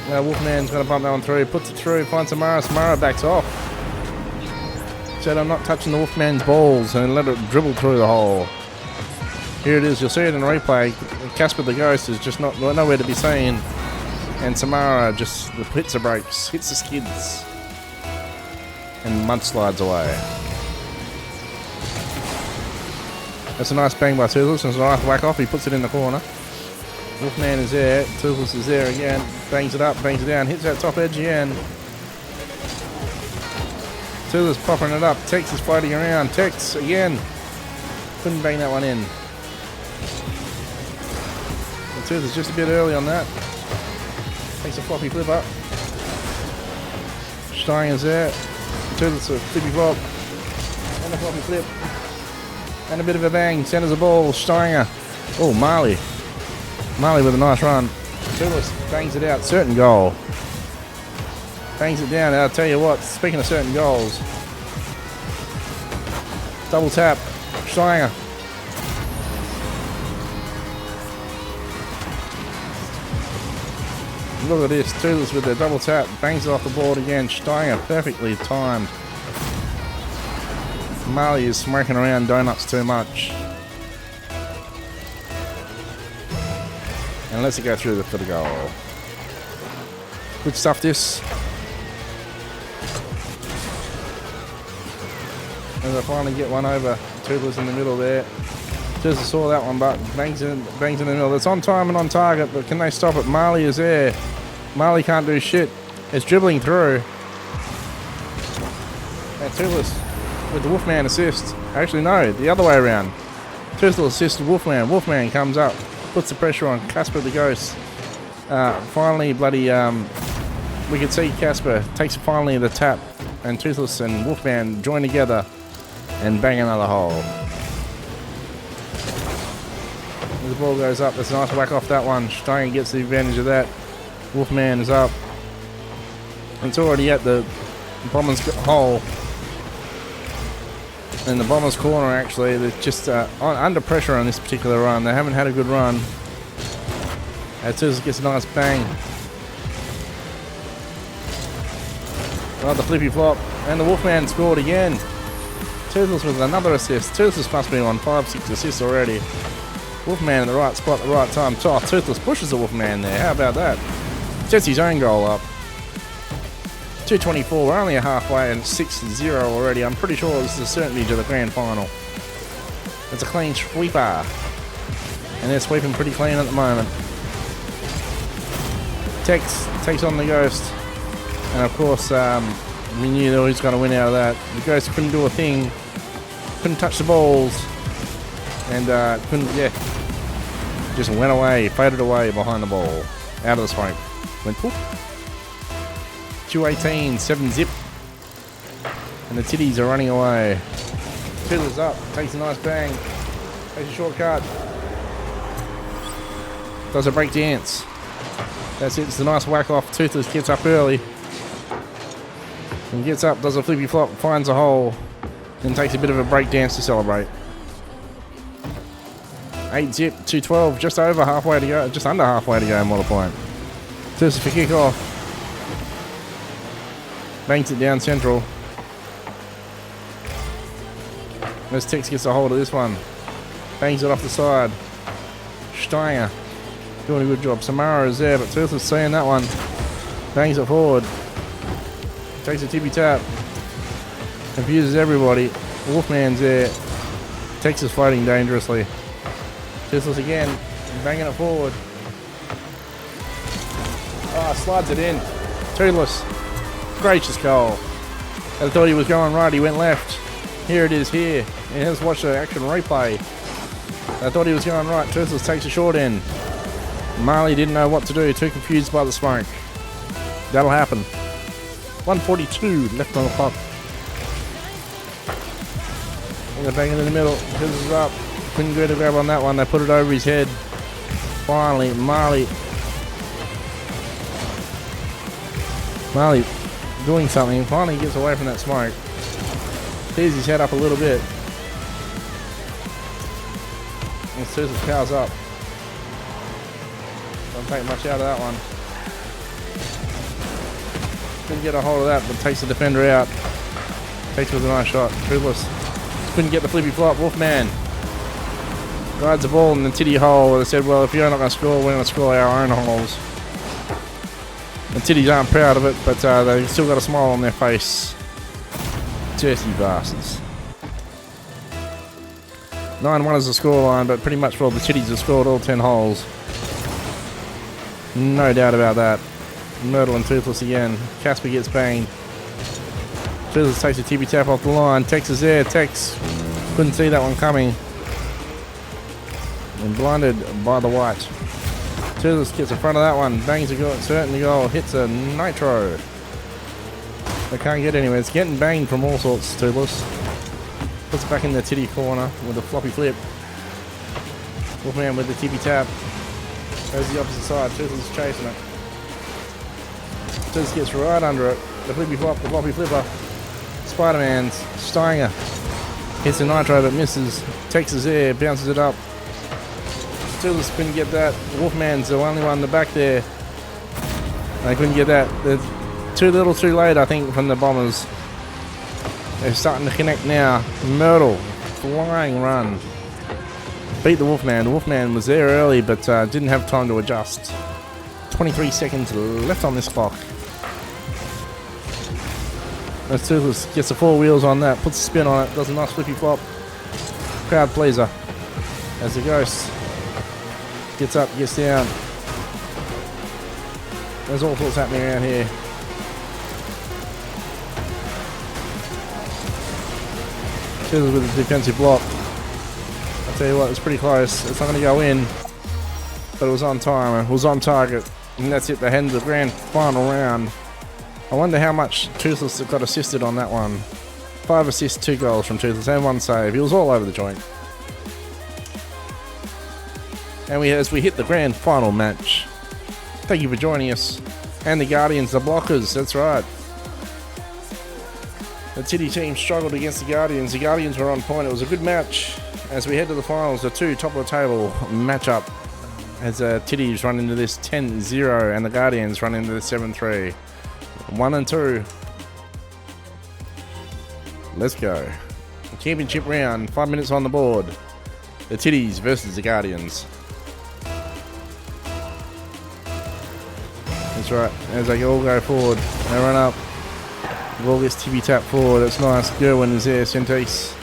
[SPEAKER 1] Wolfman's going to bump that one through, puts it through, finds Samara. Samara backs off. Said, I'm not touching the Wolfman's balls, and let it dribble through the hole. Here it is, you'll see it in the replay. Casper the Ghost is just nowhere to be seen. And Samara just hits the brakes, hits the skids, and mudslides away. That's a nice bang by Toothless. It's a nice whack off. He puts it in the corner. Wolfman is there. Toothless is there again. Bangs it up, bangs it down. Hits that top edge again. Toothless popping it up. Tex is floating around. Tex again. Couldn't bang that one in. And Toothless just a bit early on that. Takes a floppy flip up. Stein is there. Toothless a flippy flop. And a floppy flip. And a bit of a bang, centers the ball, Steiner. Oh, Marley. Marley with a nice run. Toothless bangs it out, certain goal. Bangs it down, I'll tell you what, speaking of certain goals. Double tap, Steiner. Look at this, Toothless with the double tap, bangs it off the board again, Steiner, perfectly timed. Marley is smoking around donuts too much. and lets it go through for the goal. Good stuff, this. As I finally get one over, Toothless in the middle there. Toothless saw that one, but bangs in the middle. It's on time and on target, but can they stop it? Marley is there. Marley can't do shit. It's dribbling through. And Toothless with the Wolfman assist. Actually, no, the other way around. Toothless assists Wolfman. Wolfman comes up, puts the pressure on Casper the Ghost. Finally, we can see Casper takes finally the tap, and Toothless and Wolfman join together and bang another hole. The ball goes up. There's a nice whack off that one. Steiner gets the advantage of that. Wolfman is up. It's already at the Bombers hole. In the Bombers corner, actually. They're just under pressure on this particular run. They haven't had a good run. Toothless gets a nice bang. Another flippy flop. And the Wolfman scored again. Toothless with another assist. Toothless must be on 5-6 assists already. Wolfman in the right spot at the right time. Oh, Toothless pushes the Wolfman there. How about that? Sets his own goal up. 2:24. We're only a halfway and 6-0 already. I'm pretty sure this is a certainty to the grand final. It's a clean sweeper. And they're sweeping pretty clean at the moment. Tex takes on the Ghost. And of course, we knew that he was going to win out of that. The Ghost couldn't do a thing. Couldn't touch the balls. And just went away, faded away behind the ball. Out of the smoke. Went poof. 2:18, 7-zip. And the titties are running away. Toothless up, takes a nice bang. Takes a shortcut. Does a break dance. That's it, it's a nice whack off. Toothless gets up early. And gets up, does a flippy flop, finds a hole. Then takes a bit of a break dance to celebrate. 8-zip, 2:12, just over halfway to go, just under halfway to go, model point. Toothless for kick off. Banks it down central. This Tex gets a hold of this one. Bangs it off the side. Steiner doing a good job. Samara is there, but Toothless seeing that one. Bangs it forward. Takes a tippy tap. Confuses everybody. Wolfman's there. Tex is floating dangerously. Toothless again. Banging it forward. Slides it in. Toothless. Gracious goal. I thought he was going right. He went left. Here it is here. And let's watch the action replay. I thought he was going right. Toothless takes a short end. Marley didn't know what to do. Too confused by the smoke. That'll happen. 1:42 left on the clock. And they're banging in the middle. Toothless is up. Couldn't get a grab on that one. They put it over his head. Finally, Marley doing something. Finally gets away from that smoke. Tears his head up a little bit. And Toothless powers up. Don't take much out of that one. Couldn't get a hold of that, but takes the defender out. Takes with a nice shot. Toothless couldn't get the flippy flop. Wolfman guides the ball in the titty hole. They said, well, if you're not going to score, we're going to score our own holes. The titties aren't proud of it, but they've still got a smile on their face. Dirty bastards. 9-1 is the scoreline, but pretty much all the titties have scored all 10 holes. No doubt about that. Myrtle and Toothless again. Casper gets banged. Toothless takes a tippy tap off the line. Tex is there. Tex couldn't see that one coming. And blinded by the white. Toothless gets in front of that one. Bangs a goal. Certain goal. Hits a nitro. They can't get anywhere. It's getting banged from all sorts, Toothless. Puts it back in the titty corner with a floppy flip. Wolfman with the tippy tap. Goes the opposite side. Toothless is chasing it. Toothless gets right under it. The flippy flop, the floppy flipper. Spider-Man's Steiner hits a nitro but misses. Tex is there, bounces it up. Toothless couldn't get that. Wolfman's the only one in the back there. They couldn't get that. They're too little too late, I think, from the Bombers. They're starting to connect now. Myrtle, flying run. beat the Wolfman. The Wolfman was there early, but didn't have time to adjust. 23 seconds left on this clock. As Toothless gets the 4 wheels on that, puts a spin on it, does a nice flippy flop. Crowd pleaser. As the Ghost gets up, gets down. There's all sorts happening around here. Toothless with a defensive block. I'll tell you what, it's pretty close. It's not going to go in, but it was on time. It was on target. And that's it, the end of the grand final round. I wonder how much Toothless got assisted on that one. 5 assists, 2 goals from Toothless, and 1 save. He was all over the joint. And as we hit the grand final match, thank you for joining us. And the Guardians, the blockers, that's right. The Titty team struggled against the Guardians. The Guardians were on point. It was a good match. As we head to the finals, the 2 top of the table matchup. As Titties run into this 10-0 and the Guardians run into this 7-3. 1 and 2. Let's go. Championship round, 5 minutes on the board. The Titties versus the Guardians. That's right. As they all go forward, they run up. All this tippy tap forward. That's nice. Gerwin is there. Centise.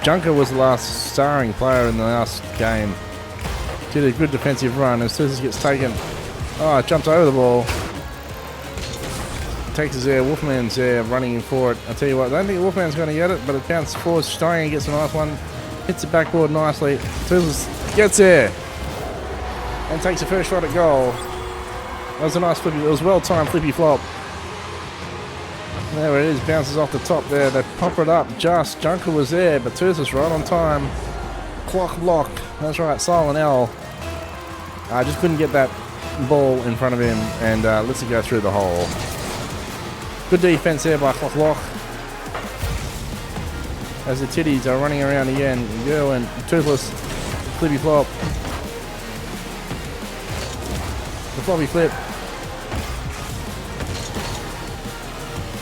[SPEAKER 1] Junker was the last starring player in the last game. Did a good defensive run as Toothless gets taken. Oh, jumps over the ball. Takes us there. Wolfman's there running in for it. I tell you what, I don't think Wolfman's going to get it, but it bounced forward. Steiner gets a nice one. Hits the backboard nicely. Toothless gets there and takes the first shot at goal. That was a nice flippy. It was well-timed flippy flop. There it is. Bounces off the top there. They pop it up just. Junker was there, but Toothless right on time. Clock block. That's right. Silent L. Just couldn't get that ball in front of him and lets it go through the hole. Good defense there by Clock Lock. As the Titties are running around again. Gerwin, Toothless, flippy flop. The floppy flip.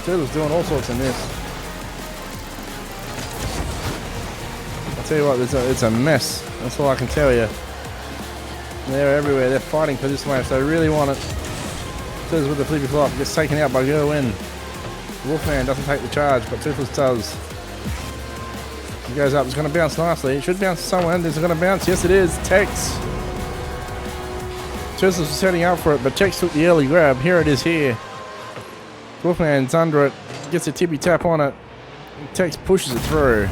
[SPEAKER 1] Toothless doing all sorts in this. I'll tell you what, it's a mess. That's all I can tell you. They're everywhere. They're fighting for this match. They really want it. Toothless with the flippy flop. Gets taken out by Gerwin. Wolfman doesn't take the charge, but Toothless does. He goes up. It's going to bounce nicely. It should bounce somewhere. Is it going to bounce? Yes, it is. Tex. Toothless was setting up for it, but Tex took the early grab. Here it is here. Wolfman's under it. Gets a tippy tap on it. Tex pushes it through.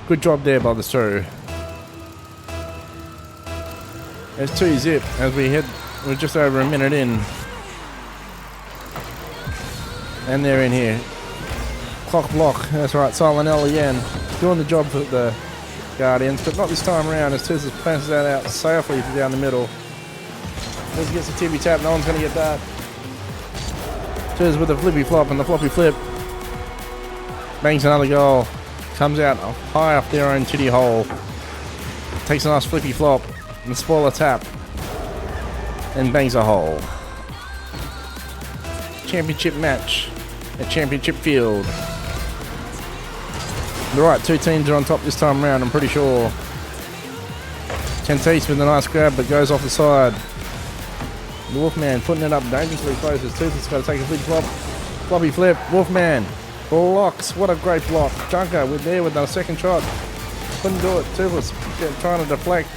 [SPEAKER 1] Good job there by the two. There's 2-zip as we're just over a minute in. And they're in here. Clock block. That's right. Silent L again. Doing the job for the Guardians, but not this time around as Toothless plants that out safely down the middle. Toothless gets a tippy tap. No one's going to get that. Toothless with the flippy flop and the floppy flip. Bangs another goal. Comes out high off their own titty hole. Takes a nice flippy flop and spoiler tap. And bangs a hole. Championship match. A championship field. The right 2 teams are on top this time around, I'm pretty sure. Centise with a nice grab, but goes off the side. The Wolfman putting it up dangerously close as Toothless got to take a flip flop. Floppy flip. Wolfman blocks. What a great block. Junker with the second shot. Couldn't do it. Toothless trying to deflect.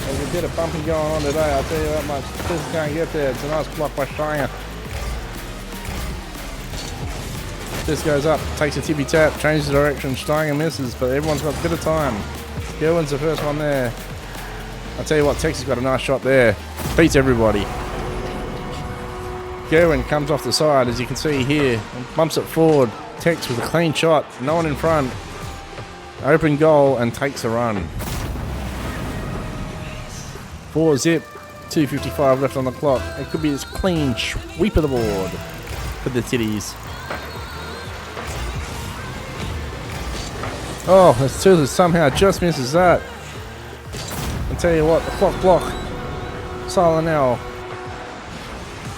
[SPEAKER 1] There's a bit of bumping going on today, I'll tell you that much. Toothless can't get there. It's a nice block by Steiner. This goes up, takes a tippy tap, changes direction, Steiner misses, but everyone's got a bit of time. Gerwin's the first one there. I'll tell you what, Tex has got a nice shot there. Beats everybody. Gerwin comes off the side, as you can see here, and bumps it forward. Tex with a clean shot, no one in front. Open goal and takes a run. 4-zip, 2:55 left on the clock. It could be this clean sweep of the board for the Titties. Oh, that's Toothless somehow just misses that. I'll tell you what, the clock block. Silent L.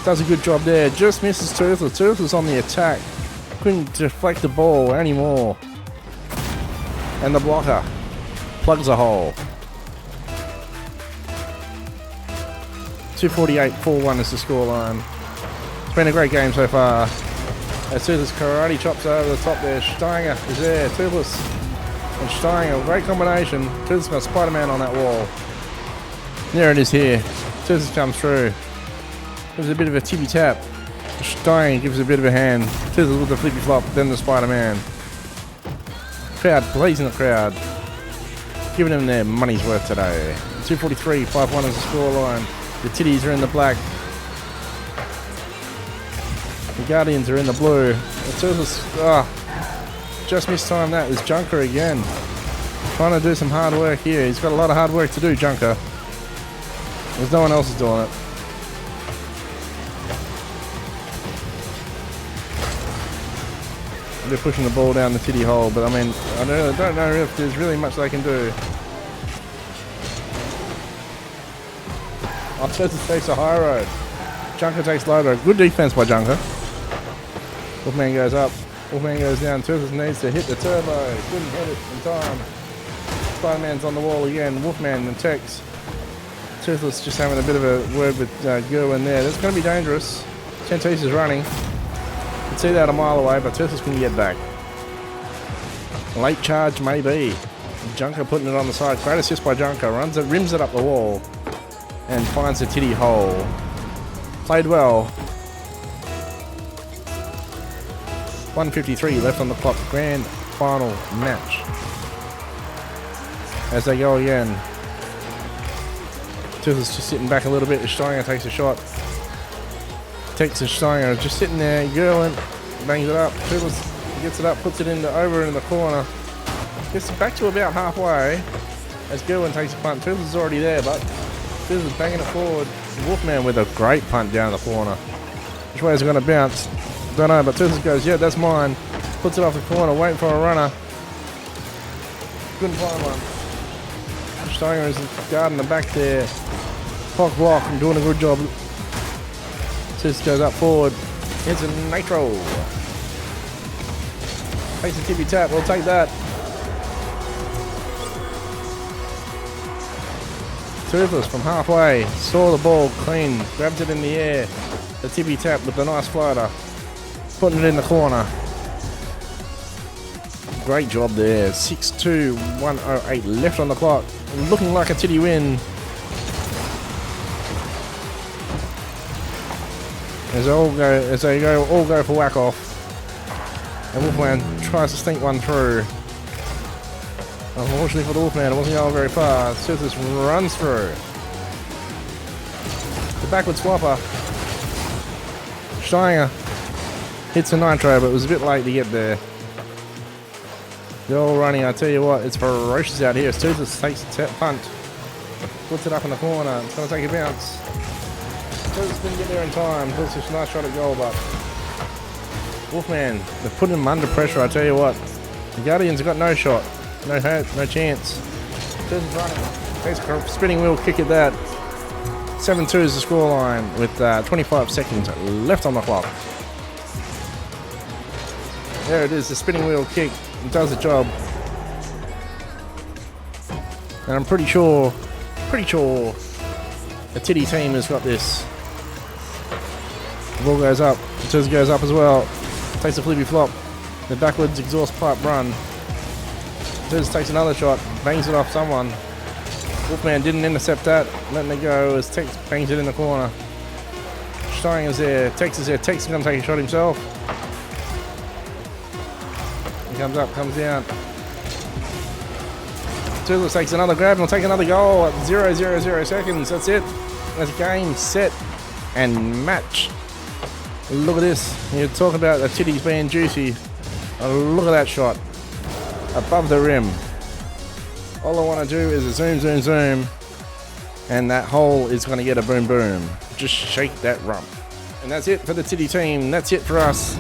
[SPEAKER 1] Does a good job there. Just misses Toothless. Toothless on the attack. Couldn't deflect the ball anymore. And the blocker plugs a hole. 248, 4-1 is the scoreline. It's been a great game so far. As Toothless karate chops over the top there. Steiger is there. Toothless and Steiger. Great combination. Toothless got Spider-Man on that wall. There it is here. Toothless comes through. Gives a bit of a tippy tap. Steiger gives a bit of a hand. Toothless with the flippy flop. Then the Spider-Man. Crowd, pleasing the crowd. Giving them their money's worth today. 243, 5-1 is the scoreline. The Titties are in the black. The Guardians are in the blue. The Toothless, just mistimed that. There's Junker again. Trying to do some hard work here. He's got a lot of hard work to do, Junker. There's no one else is doing it. They're pushing the ball down the titty hole, but I mean, I don't know if there's really much they can do. Toothless takes a high road. Junker takes low road. Good defense by Junker. Wolfman goes up. Wolfman goes down. Toothless needs to hit the turbo. Couldn't hit it in time. Spider-Man's on the wall again. Wolfman and Tex. Toothless just having a bit of a word with Gerwin there. That's going to be dangerous. Chantice is running. You can see that a mile away, but Toothless can get back. Late charge maybe. Junker putting it on the side. Great assist by Junker. Runs it, rims it up the wall. And finds the titty hole. Played well. 1:53 left on the clock. Grand final match. As they go again. Toothless just sitting back a little bit. Steiger takes a shot. Tex and Steiger just sitting there. Gerwin bangs it up. Toothless gets it up, puts it over in the corner. Gets it back to about halfway. As Gerwin takes a punt. Toothless is already there, but Toothless banging it forward. Wolfman with a great punt down the corner. Which way is it going to bounce? Don't know, but Toothless goes, yeah, that's mine. Puts it off the corner, waiting for a runner. Couldn't find one. Steiger is guarding the back there. Clock block and doing a good job. Toothless goes up forward. Hits a nitro. Takes a tippy tap. We'll take that. Toothless from halfway. Saw the ball clean. Grabs it in the air. The tippy tap with the nice floater. Putting it in the corner. Great job there. 6-2, 108 left on the clock. Looking like a titty win. As they all go for whack off. And Wolfman tries to sneak one through. Unfortunately for the Wolfman, it wasn't going very far. Toothless runs through. The backward swapper. Steiger hits a nitro, but it was a bit late to get there. They're all running. I tell you what, it's ferocious out here. Toothless takes a punt. Puts it up in the corner. It's going to take a bounce. Toothless didn't get there in time. Toothless nice shot at goal, but Wolfman, they've put him under pressure. I tell you what, the Guardians have got no shot. No hope, no chance. Toothless running. Takes a spinning wheel kick at that. 7-2 is the scoreline with 25 seconds left on the clock. There it is, the spinning wheel kick. It does the job. And I'm pretty sure the Titty team has got this. The ball goes up. The Toothless goes up as well. Takes a flippy flop. The backwards exhaust pipe run. Toothless takes another shot. Bangs it off someone. Wolfman didn't intercept that. Letting it go as Tex bangs it in the corner. Steiger's there. Tex is there. Tex is going to take a shot himself. He comes up, comes down. Toothless takes another grab and will take another goal at 0:00 seconds. That's it. That's game, set, and match. Look at this. You talk about the titties being juicy. Look at that shot. Above the rim. All I want to do is a zoom, zoom, zoom. And that hole is going to get a boom, boom. Just shake that rump. And that's it for the Titty team. That's it for us.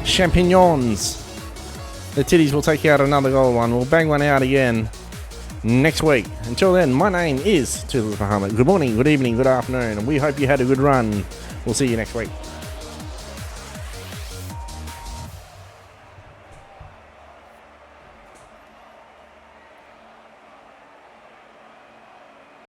[SPEAKER 1] Champignons. The Titties will take out another goal one. We'll bang one out again. next week. Until then, my name is Toothless Muhammad. Good morning, good evening, good afternoon, and we hope you had a good run. We'll see you next week.